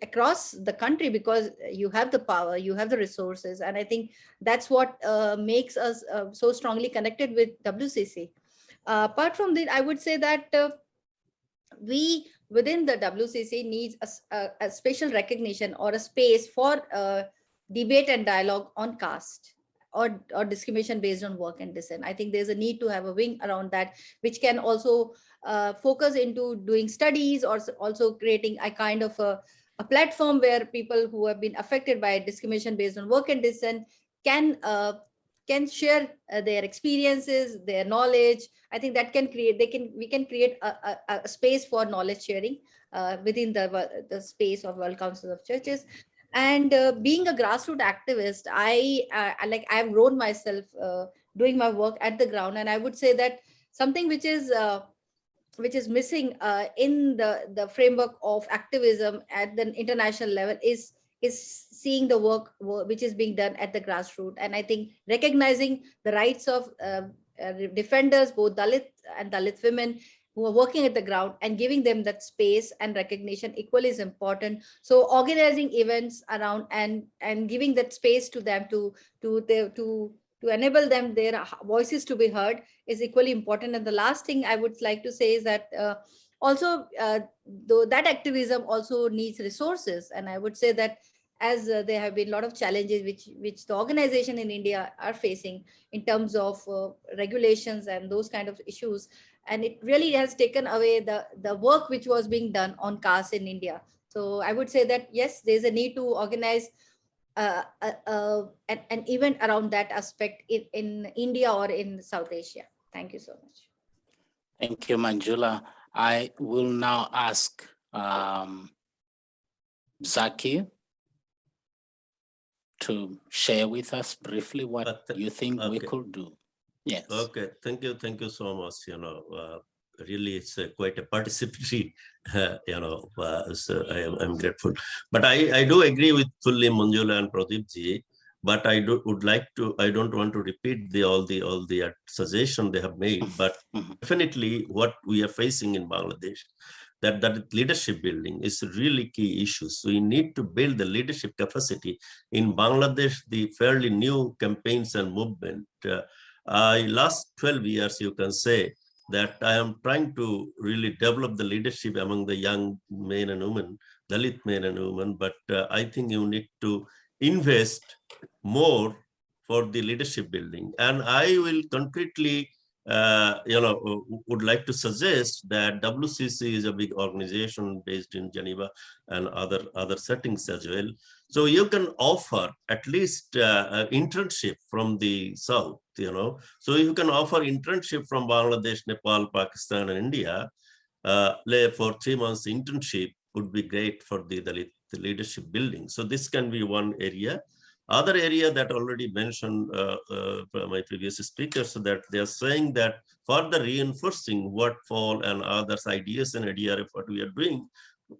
Speaker 5: across the country, because you have the power, you have the resources, and I think that's what makes us so strongly connected with WCC. Apart from that, I would say that we within the WCC needs a special recognition or a space for debate and dialogue on caste or discrimination based on work and dissent. I think there's a need to have a wing around that, which can also focus into doing studies, or also creating a kind of a platform where people who have been affected by discrimination based on work and dissent can share their experiences, their knowledge. I think that can create, we can create a space for knowledge sharing within the space of World Council of Churches. And being a grassroots activist, I've grown myself doing my work at the ground, and I would say that something which is missing in the framework of activism at the international level is seeing the work which is being done at the grassroots. And I think recognizing the rights of defenders, both Dalit and Dalit women who are working at the ground, and giving them that space and recognition equally is important. So organizing events around and giving that space to them to enable them their voices to be heard is equally important. And the last thing I would like to say is that also though that activism also needs resources, and I would say that as there have been a lot of challenges which the organization in India are facing in terms of regulations and those kind of issues, and it really has taken away the work which was being done on caste in India. So I would say that yes, there's a need to organize an event around that aspect in India or in South Asia. Thank you so much.
Speaker 2: Thank you, Manjula. I will now ask Zaki to share with us briefly what you think we could do. Yes.
Speaker 9: Okay. Thank you so much. Really, it's quite a participatory. So I'm grateful. But I do agree with fully Manjula and Pradeep ji. But I don't want to repeat all the suggestions they have made. But definitely, what we are facing in Bangladesh, that leadership building is a really key issue. So we need to build the leadership capacity in Bangladesh. The fairly new campaigns and movement. Last 12 years, you can say that I am trying to really develop the leadership among the young men and women, Dalit men and women. But I think you need to invest more for the leadership building. And I will concretely, would like to suggest that WCC is a big organization based in Geneva and other settings as well. So you can offer at least internship from the South, So you can offer internship from Bangladesh, Nepal, Pakistan, and India. For 3 months internship would be great for the leadership building. So this can be one area. Other area that already mentioned my previous speakers, so that they are saying that further reinforcing what Paul and others ideas and idea of what we are doing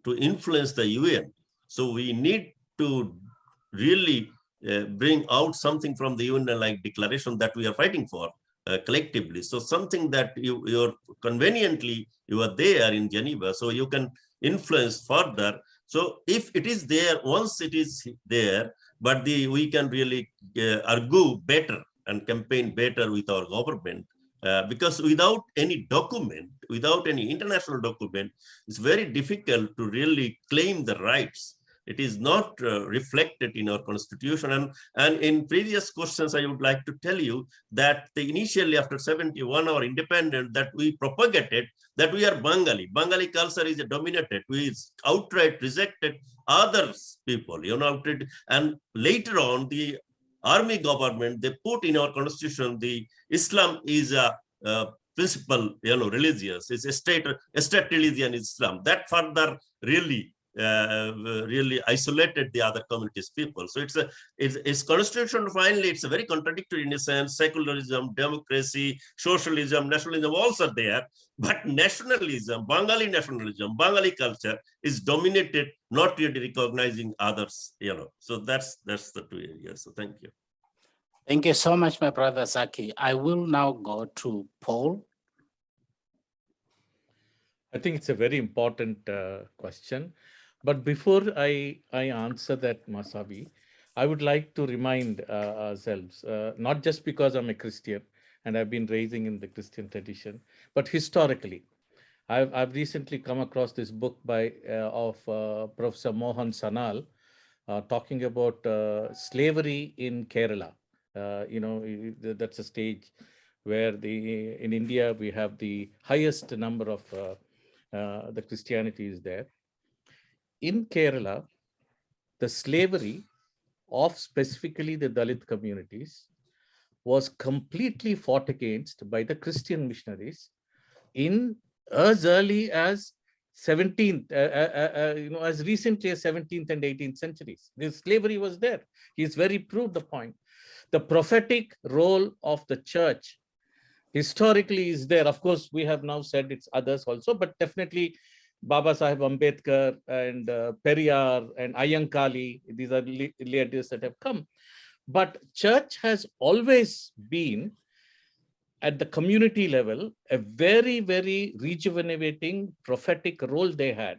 Speaker 9: to influence the UN. So we need to really bring out something from the UN like declaration that we are fighting for collectively. So something that you're conveniently, you are there in Geneva, so you can influence further. So if it is there, once it is there, but we can really argue better and campaign better with our government because without any document, without any international document, it's very difficult to really claim the rights. It is not reflected in our constitution. And in previous questions, I would like to tell you that initially after 71, our independence, that we propagated that we are Bengali. Bengali culture is dominated. We outright rejected others people, and later on the army government, they put in our constitution, the Islam is a principal, religious, it's a state religion, Islam. That further really isolated the other communities people. So it's constitution. Finally, it's a very contradictory in a sense. Secularism, democracy, socialism, nationalism also are there, but nationalism, Bengali culture is dominated, not really recognizing others. So that's the two areas. So thank you.
Speaker 2: Thank you so much, my brother Zaki. I will now go to Paul.
Speaker 4: I think it's a very important question. But before I answer that, Masabi, I would like to remind ourselves, not just because I'm a Christian and I've been raising in the Christian tradition, but historically. I've recently come across this book of Professor Mohan Sanal talking about slavery in Kerala. That's a stage where in India we have the highest number of the Christianity is there. In Kerala, the slavery of specifically the Dalit communities was completely fought against by the Christian missionaries in as early as 17th, as recently as 17th and 18th centuries. The slavery was there. He's very proved the point. The prophetic role of the church historically is there. Of course, we have now said it's others also, but definitely Baba Sahib Ambedkar and Periyar and Ayyankali, these are leaders that have come. But church has always been, at the community level, a very, very rejuvenating prophetic role they had.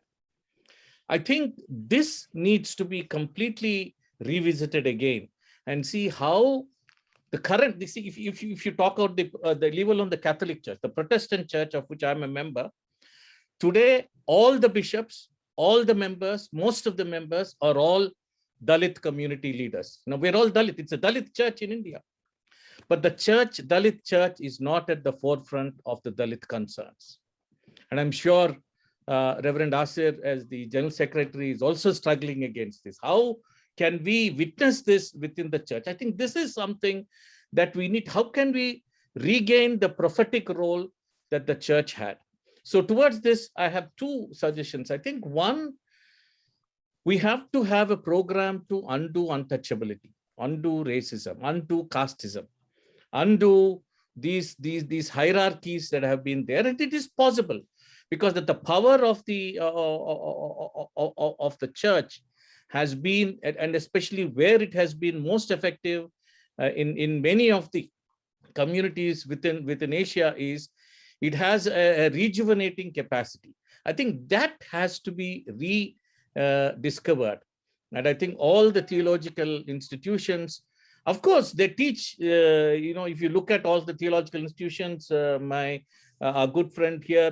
Speaker 4: I think this needs to be completely revisited again and see how the current, if you talk about the level on the Catholic Church, the Protestant Church, of which I'm a member, today, all the bishops, all the members, most of the members are all Dalit community leaders. Now, we're all Dalit. It's a Dalit church in India. But the Dalit church is not at the forefront of the Dalit concerns. And I'm sure Reverend Asid, as the General Secretary, is also struggling against this. How can we witness this within the church? I think this is something that we need. How can we regain the prophetic role that the church had? So towards this, I have two suggestions. I think one, we have to have a program to undo untouchability, undo racism, undo casteism, undo these hierarchies that have been there. And it is possible because that the power of the church has been, and especially where it has been most effective in many of the communities within Asia, is it has a rejuvenating capacity. I think that has to be rediscovered. And I think all the theological institutions, of course, they teach, if you look at all the theological institutions, our good friend here,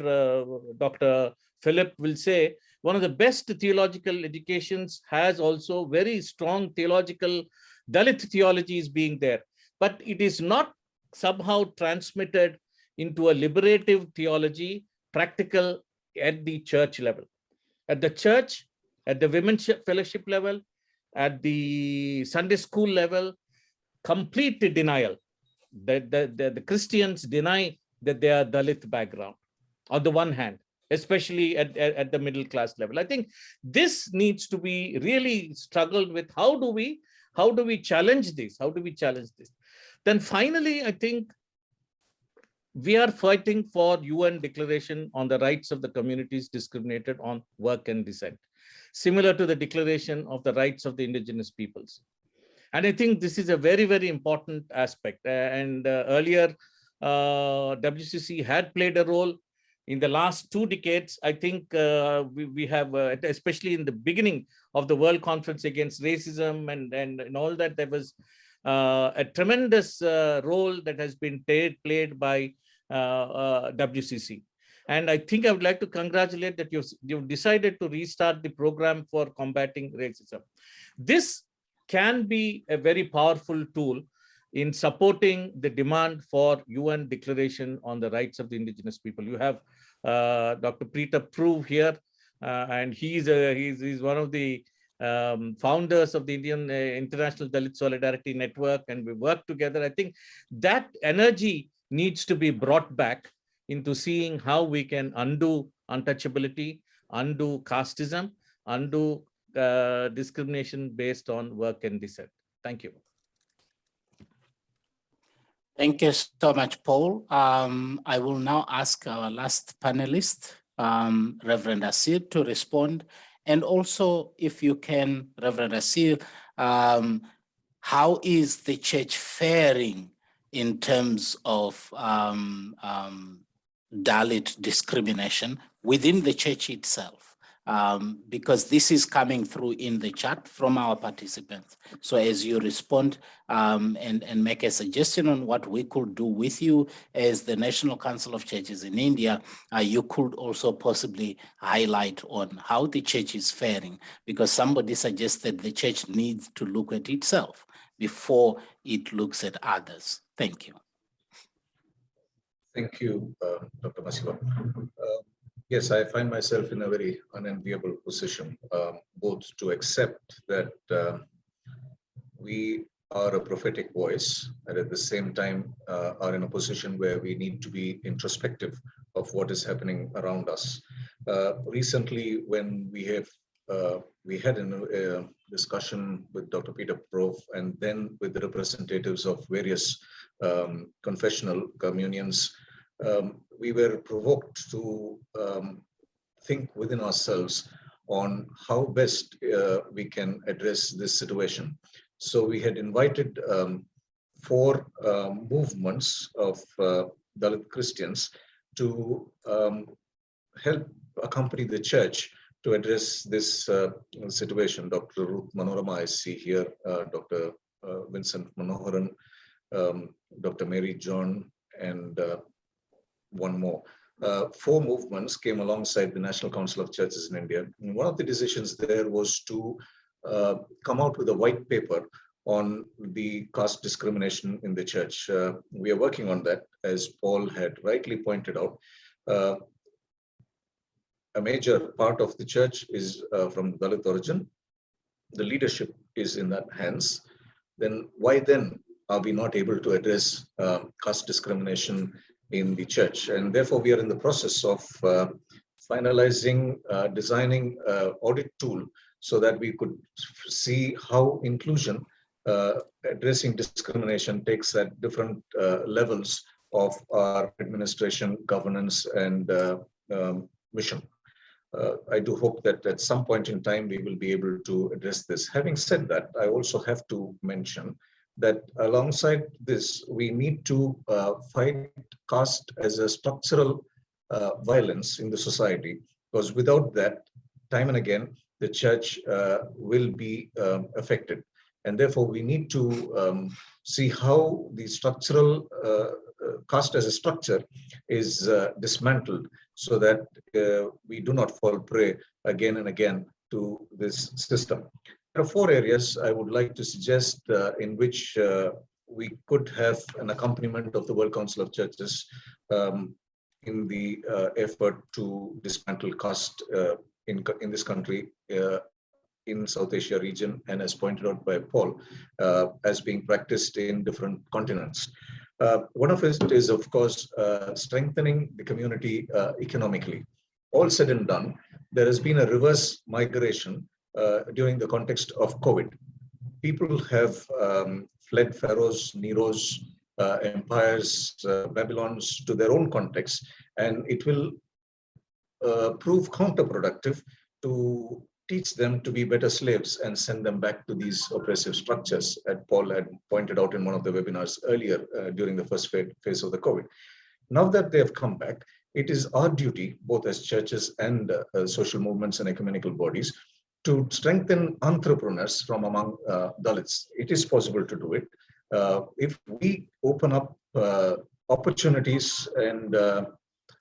Speaker 4: Dr. Philip, will say, one of the best theological educations has also very strong theological Dalit theologies being there. But it is not somehow transmitted into a liberative theology, practical at the church level. At the church, at the women's fellowship level, at the Sunday school level, complete denial. The Christians deny that they are Dalit background, on the one hand, especially at the middle class level. I think this needs to be really struggled with. How do we challenge this? How do we challenge this? Then finally, I think we are fighting for UN declaration on the rights of the communities discriminated on work and descent, similar to the declaration of the rights of the indigenous peoples. And I think this is a very, very important aspect. And earlier, WCC had played a role. In the last 2 decades, I think we have, especially in the beginning of the World Conference Against Racism and all that, there was a tremendous role that has been played by WCC. And I think I would like to congratulate that you've decided to restart the program for combating racism. This can be a very powerful tool in supporting the demand for UN Declaration on the Rights of the Indigenous People. You have Dr. Preeta Prove here, and he's one of the founders of the Indian International Dalit Solidarity Network, and we work together. I think that energy needs to be brought back into seeing how we can undo untouchability, undo casteism, undo discrimination based on work and descent. Thank you.
Speaker 2: Thank you so much, Paul. I will now ask our last panelist, Reverend Asid, to respond. And also, if you can, Reverend Asid, how is the church faring in terms of Dalit discrimination within the church itself? Because this is coming through in the chat from our participants. So as you respond and make a suggestion on what we could do with you as the National Council of Churches in India, you could also possibly highlight on how the church is faring, because somebody suggested the church needs to look at itself before it looks at others. Thank you.
Speaker 8: Thank you, Dr. Masiva. Yes, I find myself in a very unenviable position, both to accept that we are a prophetic voice, and at the same time are in a position where we need to be introspective of what is happening around us. Recently, when we had a discussion with Dr. Peter Prove and then with the representatives of various confessional communions, we were provoked to think within ourselves on how best we can address this situation. So we had invited 4 movements of Dalit Christians to help accompany the church to address this situation. Dr. Ruth Manorama, I see here, Dr. Vincent Manoharan, Dr. Mary John, and one more. 4 movements came alongside the National Council of Churches in India. And one of the decisions there was to come out with a white paper on the caste discrimination in the church. We are working on that, as Paul had rightly pointed out. A major part of the church is from Dalit origin. The leadership is in that hands. Then why then are we not able to address caste discrimination in the church? And therefore, we are in the process of finalizing, designing an audit tool so that we could see how inclusion, addressing discrimination takes at different levels of our administration, governance, and mission. I do hope that at some point in time, we will be able to address this. Having said that, I also have to mention that alongside this, we need to fight caste as a structural violence in the society, because without that, time and again, the church will be affected. And therefore, we need to see how the structural caste as a structure is dismantled so that we do not fall prey again and again to this system. There are 4 areas I would like to suggest in which we could have an accompaniment of the World Council of Churches in the effort to dismantle caste in this country, in South Asia region, and as pointed out by Paul, as being practiced in different continents. One of it is, of course, strengthening the community economically. All said and done, there has been a reverse migration during the context of COVID. People have fled pharaohs, Neros, empires, Babylons to their own context, and it will prove counterproductive to teach them to be better slaves and send them back to these oppressive structures, as Paul had pointed out in one of the webinars earlier during the first phase of the COVID. Now that they have come back, it is our duty, both as churches and social movements and ecumenical bodies, to strengthen entrepreneurs from among Dalits. It is possible to do it. If we open up opportunities and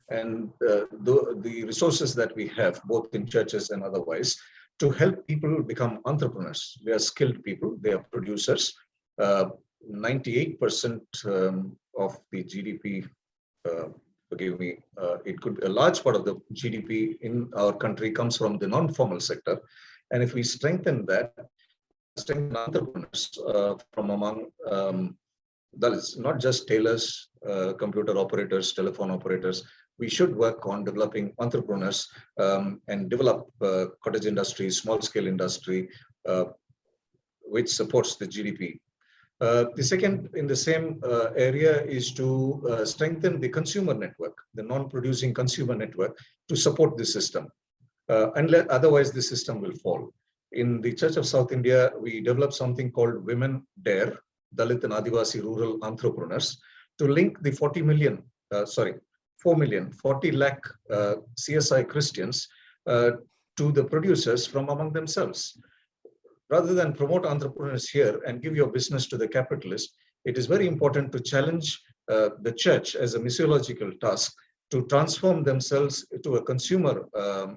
Speaker 8: the resources that we have, both in churches and otherwise, to help people become entrepreneurs. They are skilled people, they are producers. 98% of the GDP, forgive me, it could a large part of the GDP in our country comes from the non-formal sector. And if we strengthen that, strengthen entrepreneurs from among Dalits, not just tailors, computer operators, telephone operators, we should work on developing entrepreneurs and develop cottage industry, small scale industry, which supports the GDP. The second in the same area is to strengthen the consumer network, the non-producing consumer network, to support the system. Otherwise, the system will fall. In the Church of South India, we developed something called Women Dare, Dalit and Adivasi Rural Entrepreneurs, to link the 40 lakh CSI Christians to the producers from among themselves. Rather than promote entrepreneurs here and give your business to the capitalist, it is very important to challenge the church as a missiological task to transform themselves to a consumer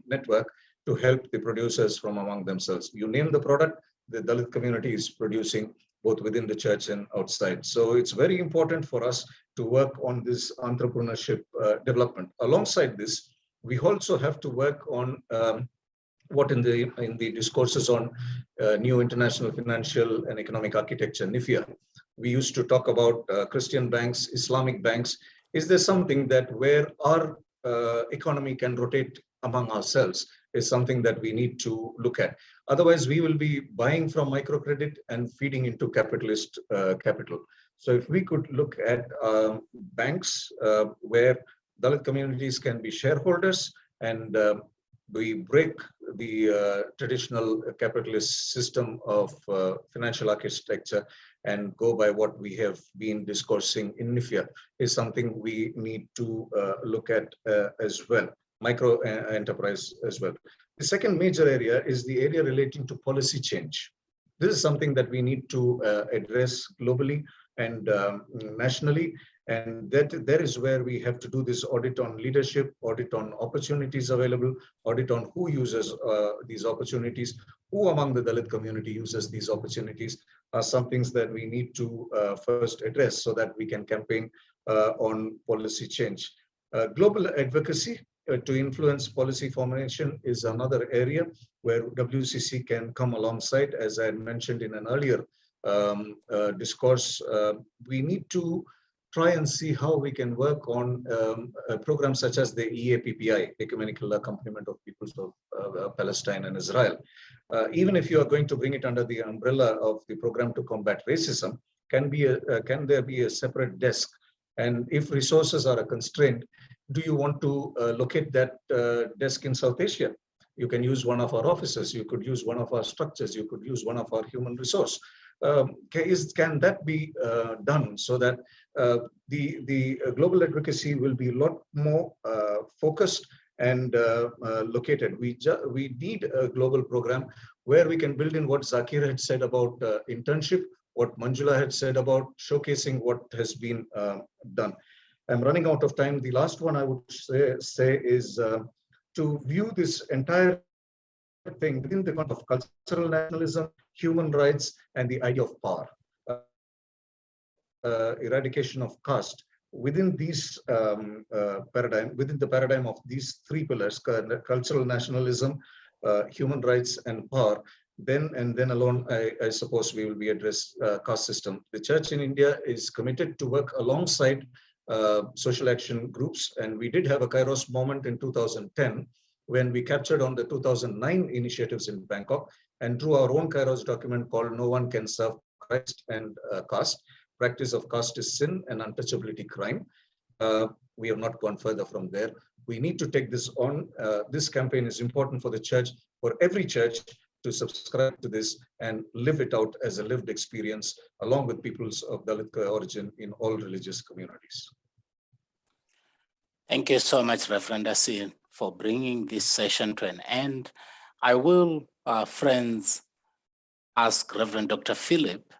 Speaker 8: network to help the producers from among themselves. You name the product, the Dalit community is producing both within the church and outside. So it's very important for us to work on this entrepreneurship development. Alongside this, we also have to work on what in the discourses on new international financial and economic architecture, NIFIA. We used to talk about Christian banks, Islamic banks. Is there something that where our economy can rotate among ourselves is something that we need to look at. Otherwise, we will be buying from microcredit and feeding into capitalist capital. So if we could look at banks where Dalit communities can be shareholders and we break the traditional capitalist system of financial architecture and go by what we have been discoursing in NIFIA is something we need to look at as well. Micro enterprise as well. The second major area is the area relating to policy change. This is something that we need to address globally and nationally, and that is where we have to do this audit on leadership, audit on opportunities available, audit on who uses these opportunities, who among the Dalit community uses these opportunities, are some things that we need to first address so that we can campaign on policy change. Global advocacy to influence policy formation is another area where WCC can come alongside. As I mentioned in an earlier discourse, we need to try and see how we can work on programs such as the EAPPI, Ecumenical Accompaniment of Peoples of Palestine and Israel. Even if you are going to bring it under the umbrella of the program to combat racism, can there be a separate desk? And if resources are a constraint, do you want to locate that desk in South Asia? You can use one of our offices, you could use one of our structures, you could use one of our human resource. Can that be done so that the global advocacy will be a lot more focused and located? We need a global program where we can build in what Zakir had said about internship, what Manjula had said about showcasing what has been done. I'm running out of time. The last one I would say is to view this entire thing within the context of cultural nationalism, human rights, and the idea of power. Eradication of caste within these within the paradigm of these three pillars: cultural nationalism, human rights, and power. Then alone, I suppose we will be addressed caste system. The church in India is committed to work alongside social action groups, and we did have a Kairos moment in 2010 when we captured on the 2009 initiatives in Bangkok and drew our own Kairos document called "No One Can Serve Christ and Caste. Practice of caste is sin and untouchability crime." We have not gone further from there. We need to take this on. This campaign is important for the church, for every church to subscribe to this and live it out as a lived experience along with peoples of Dalit origin in all religious communities.
Speaker 2: Thank you so much, Reverend Asid, for bringing this session to an end. I will, friends, ask Reverend Dr. Philip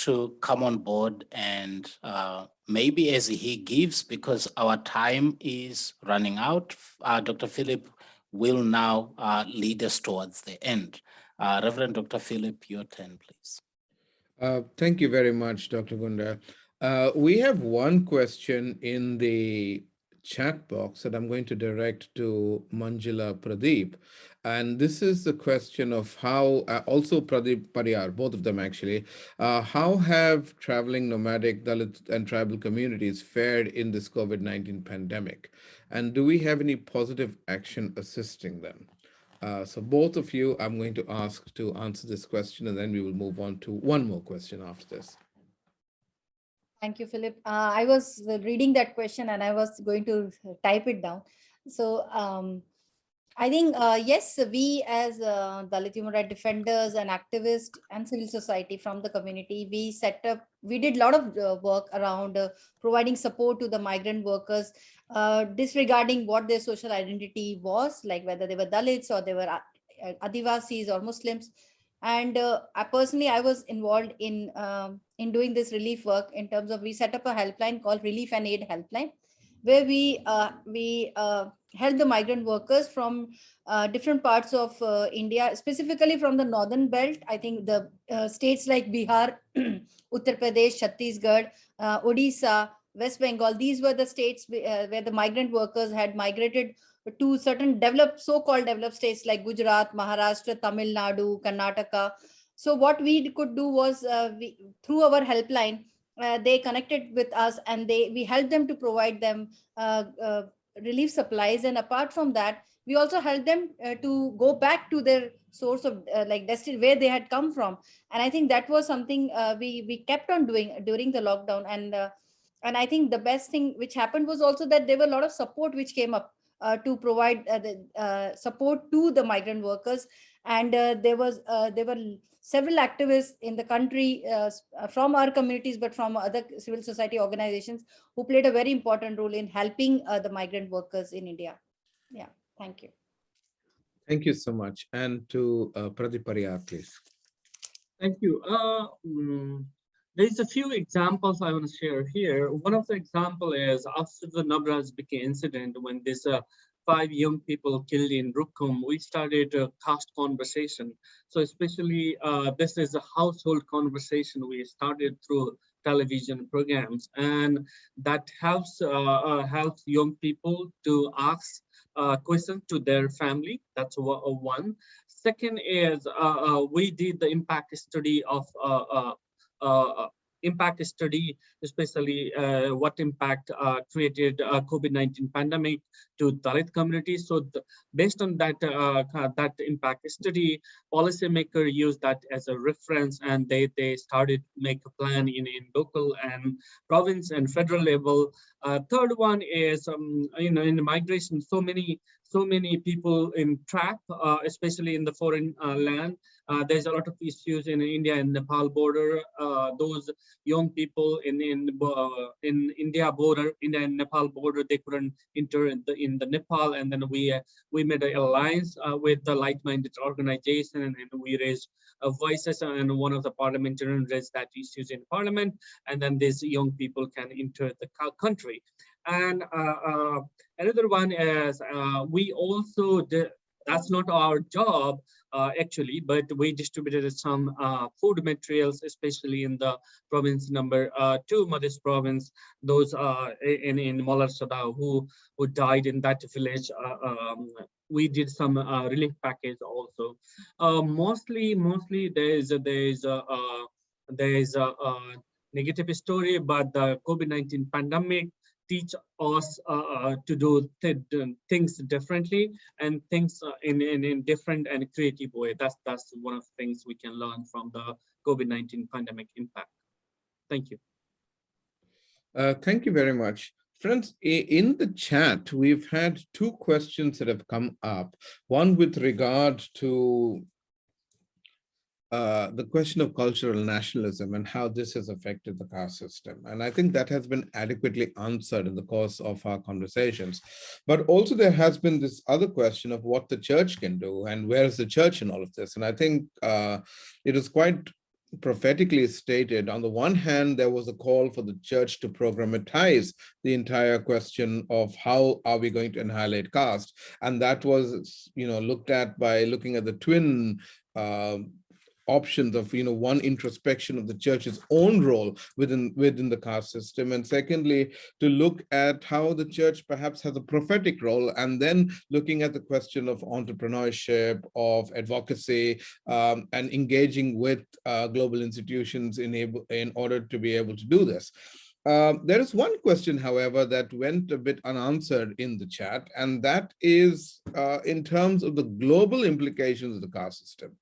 Speaker 2: to come on board and maybe as he gives, because our time is running out, Dr. Philip will now lead us towards the end. Reverend Dr. Philip, your turn, please.
Speaker 3: Thank you very much, Dr. Gunda. We have one question in the chat box that I'm going to direct to Manjula Pradeep. And this is the question of how, also Pradeep Pariyar, both of them actually, how have traveling nomadic Dalit and tribal communities fared in this COVID-19 pandemic? And do we have any positive action assisting them? So both of you, I'm going to ask to answer this question, and then we will move on to one more question after this.
Speaker 5: Thank you, Philip. I was reading that question and I was going to type it down. So I think, yes, we as Dalit human rights defenders and activists and civil society from the community, we did a lot of work around providing support to the migrant workers, disregarding what their social identity was, like whether they were Dalits or they were Adivasis or Muslims. And I was involved in doing this relief work in terms of, we set up a helpline called Relief and Aid Helpline, where we help the migrant workers from different parts of India, specifically from the northern belt. I think the states like Bihar, Uttar Pradesh, Chhattisgarh, Odisha, West Bengal, these were the states where the migrant workers had migrated to certain so-called developed states like Gujarat, Maharashtra, Tamil Nadu, Karnataka. So what we could do was, through our helpline, they connected with us and we helped them to provide them relief supplies. And apart from that, we also helped them to go back to their source of destiny, where they had come from. And I think that was something we kept on doing during the lockdown. And I think the best thing which happened was also that there were a lot of support which came up to provide support to the migrant workers. And there were several activists in the country from our communities, but from other civil society organizations, who played a very important role in helping the migrant workers in India. Yeah, thank you.
Speaker 3: Thank you so much. And to Pradeep Pariyar, please.
Speaker 6: Thank you. There's a few examples I want to share here. One of the example is after the Nabrazbiki incident, when this 5 young people killed in Rukum, we started a caste conversation. So especially this is a household conversation we started through television programs, and that helps young people to ask questions to their family. That's one. Second is we did the impact study of especially what impact created COVID-19 pandemic to Dalit communities. So based on that that impact study, policymakers used that as a reference, and they started make a plan in local and province and federal level. Third one is in the migration, so many people in trap, especially in the foreign land. There's a lot of issues in India and Nepal border. Those young people in India and Nepal border, they couldn't enter in the Nepal, and then we made an alliance with the like-minded organization, and we raised voices, and one of the parliamentarians raised that issues in parliament, and then these young people can enter the country. And another one is we also did, that's not our job actually, but we distributed some food materials, especially in the province number 2, Madhya province, those in Malarsada who died in that village. We did some relief package also. Mostly there is a negative story, but the COVID-19 pandemic teach us to do things differently and things in different and creative way. That's one of the things we can learn from the COVID-19 pandemic impact. Thank you.
Speaker 3: Thank you very much. Friends, in the chat, we've had 2 questions that have come up. One with regard to the question of cultural nationalism and how this has affected the caste system. And I think that has been adequately answered in the course of our conversations. But also there has been this other question of what the church can do and where is the church in all of this. And I think it is quite prophetically stated, on the one hand, there was a call for the church to programmatize the entire question of how are we going to annihilate caste. And that was, looked at by looking at the twin options of, one, introspection of the church's own role within the caste system, and secondly, to look at how the church perhaps has a prophetic role, and then looking at the question of entrepreneurship, of advocacy, and engaging with global institutions in order to be able to do this. There is one question, however, that went a bit unanswered in the chat, and that is in terms of the global implications of the caste system.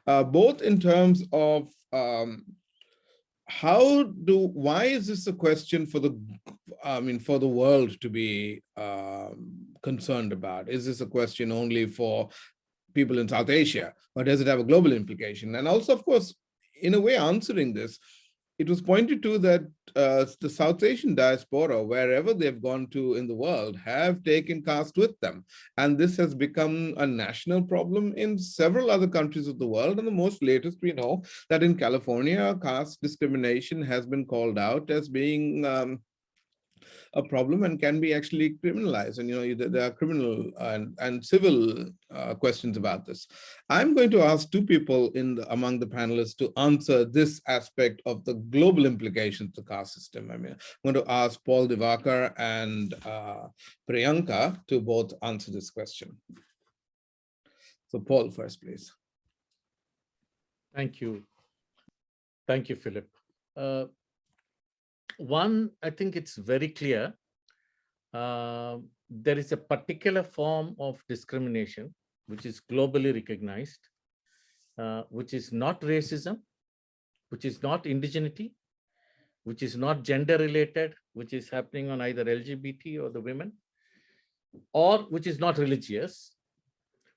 Speaker 3: Both in terms of why is this a question for the world to be concerned about? Is this a question only for people in South Asia, or does it have a global implication? And also, of course, in a way answering this, it was pointed to that the South Asian diaspora, wherever they've gone to in the world, have taken caste with them. And this has become a national problem in several other countries of the world. And the most latest, we know that in California, caste discrimination has been called out as being a problem and can be actually criminalized. And there are criminal and civil questions about this. I'm going to ask two people among the panelists to answer this aspect of the global implications of the caste system. I'm going to ask Paul Divakar and Priyanka to both answer this question. So Paul first, please.
Speaker 4: Thank you. Thank you, Philip. One, I think it's very clear. There is a particular form of discrimination which is globally recognized, which is not racism, which is not indigeneity, which is not gender related, which is happening on either LGBT or the women, or which is not religious,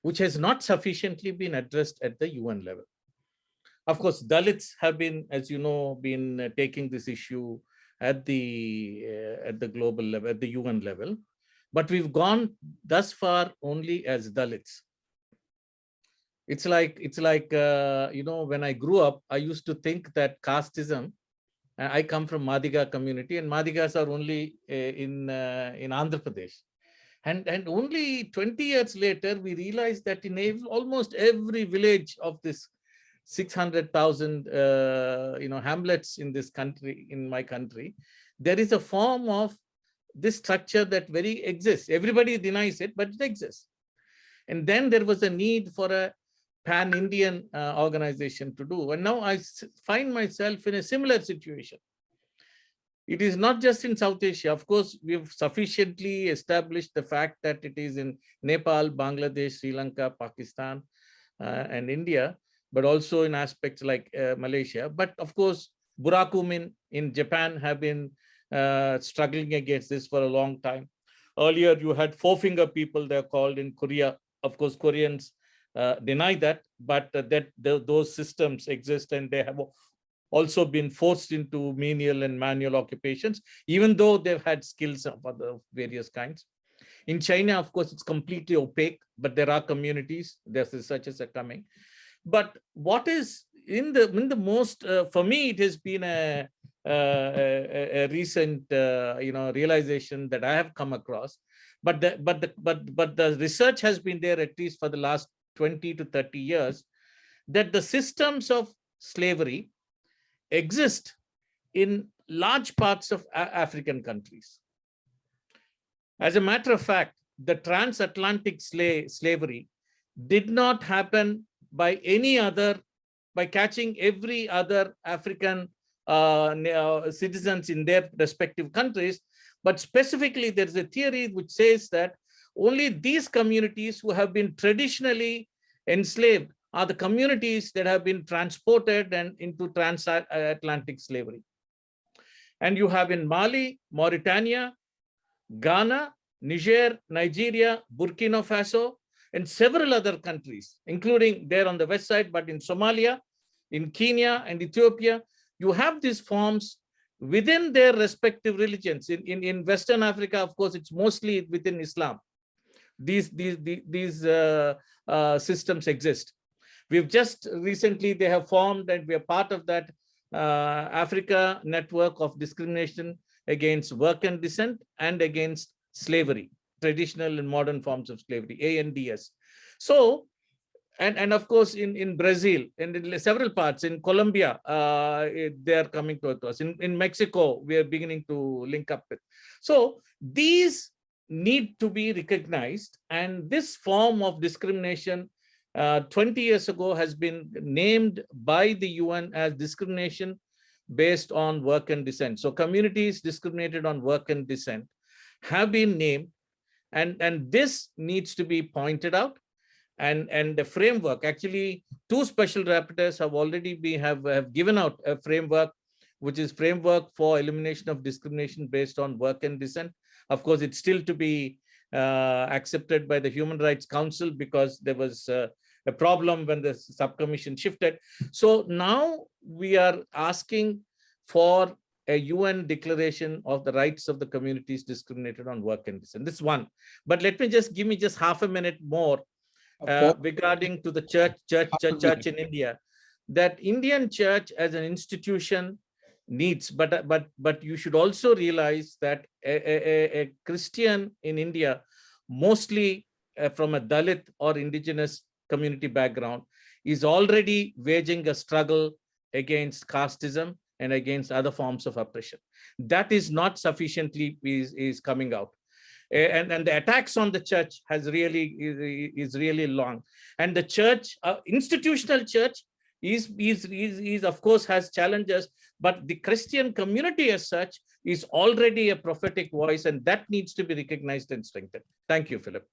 Speaker 4: which has not sufficiently been addressed at the UN level. Of course, Dalits have been, as you know, been taking this issue at the global level, at the UN level, but we've gone thus far only as Dalits. It's like when I grew up, I used to think that casteism. I come from Madiga community, and Madigas are only in Andhra Pradesh, and only 20 years later we realized that in almost every village of this 600,000 hamlets in this country, in my country, there is a form of this structure that exists. Everybody denies it, but it exists. And then there was a need for a pan-Indian organization to do. And now I find myself in a similar situation. It is not just in South Asia. Of course, we've sufficiently established the fact that it is in Nepal, Bangladesh, Sri Lanka, Pakistan, and India, but also in aspects like Malaysia. But of course, Burakumin in Japan have been struggling against this for a long time. Earlier, you had four-finger people, they're called in Korea. Of course, Koreans deny that, but those systems exist, and they have also been forced into menial and manual occupations, even though they've had skills of other various kinds. In China, of course, it's completely opaque, but there are communities, there's researchers are coming. But what is in the most, for me, it has been a recent, realization that I have come across. But the research has been there at least for the last 20 to 30 years, that the systems of slavery exist in large parts of African countries. As a matter of fact, the transatlantic slavery did not happen by catching every other African citizens in their respective countries, but specifically there's a theory which says that only these communities who have been traditionally enslaved are the communities that have been transported and into transatlantic slavery. And you have in Mali, Mauritania, Ghana, Niger, Nigeria, Burkina Faso, and several other countries, including there on the west side, but in Somalia, in Kenya and Ethiopia, you have these forms within their respective religions. In Western Africa, of course, it's mostly within Islam. These systems exist. We've just recently, they have formed, and we are part of that Africa network of discrimination against work and descent and against slavery, traditional and modern forms of slavery, ANDS. So, and of course, in Brazil and in several parts, in Colombia, they are coming to us. In Mexico, we are beginning to link up with. So these need to be recognized, and this form of discrimination 20 years ago has been named by the UN as discrimination based on work and descent. So communities discriminated on work and descent have been named, and this needs to be pointed out. And the framework, actually, 2 special rapporteurs have already have given out a framework, which is framework for elimination of discrimination based on work and descent. Of course, it's still to be accepted by the Human Rights Council because there was a problem when the subcommission shifted. So now we are asking for a UN declaration of the rights of the communities discriminated on work and descent. This one. But let me give me half a minute more regarding to the church in India. That Indian church as an institution needs, but you should also realize that a Christian in India, mostly from a Dalit or indigenous community background, is already waging a struggle against casteism and against other forms of oppression. That is not sufficiently is coming out. And the attacks on the church is really long. And the church, institutional church, is of course has challenges, but the Christian community as such is already a prophetic voice, and that needs to be recognized and strengthened. Thank you, Philip.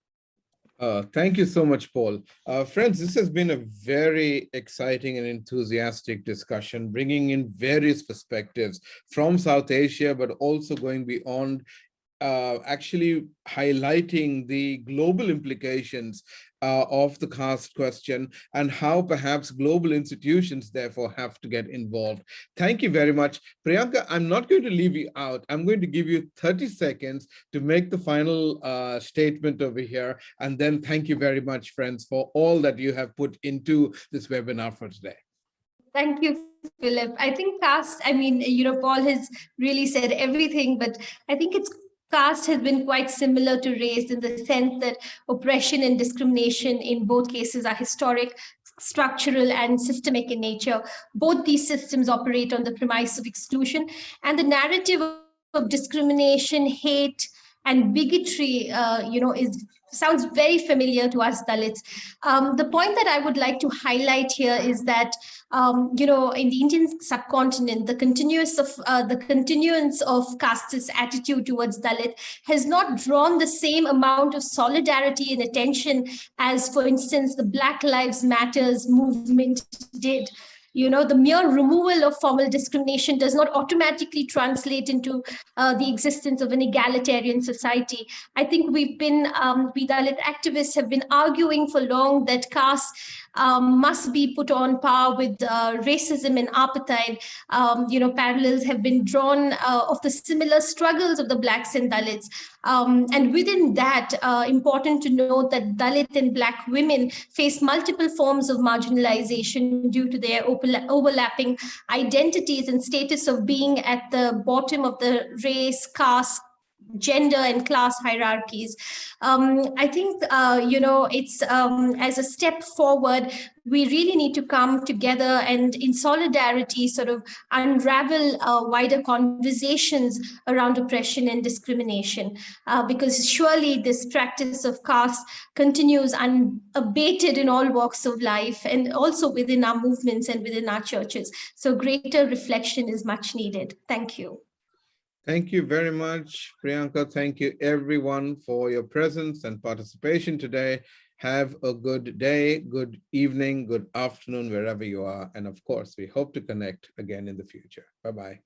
Speaker 3: Thank you so much, Paul. Friends, this has been a very exciting and enthusiastic discussion, bringing in various perspectives from South Asia, but also going beyond, actually highlighting the global implications of the caste question and how perhaps global institutions therefore have to get involved. Thank you very much. Priyanka, I'm not going to leave you out. I'm going to give you 30 seconds to make the final statement over here. And then thank you very much, friends, for all that you have put into this webinar for today.
Speaker 7: Thank you, Philip. I think caste, Paul has really said everything, but I think caste has been quite similar to race in the sense that oppression and discrimination in both cases are historic, structural, and systemic in nature. Both these systems operate on the premise of exclusion, and the narrative of discrimination, hate, and bigotry, sounds very familiar to us Dalits. The point that I would like to highlight here is that, in the Indian subcontinent, the continuance of casteist attitude towards Dalit has not drawn the same amount of solidarity and attention as, for instance, the Black Lives Matters movement did. The mere removal of formal discrimination does not automatically translate into the existence of an egalitarian society. I think we Dalit activists have been arguing for long that caste must be put on par with racism and apartheid. Parallels have been drawn of the similar struggles of the Blacks and Dalits. And within that, important to note that Dalit and Black women face multiple forms of marginalization due to their overlapping identities and status of being at the bottom of the race, caste, gender, and class hierarchies. I think, it's as a step forward, we really need to come together and in solidarity sort of unravel wider conversations around oppression and discrimination, because surely this practice of caste continues unabated in all walks of life and also within our movements and within our churches. So greater reflection is much needed. Thank you.
Speaker 3: Thank you very much, Priyanka. Thank you, everyone, for your presence and participation today. Have a good day, good evening, good afternoon, wherever you are. And of course, we hope to connect again in the future. Bye-bye.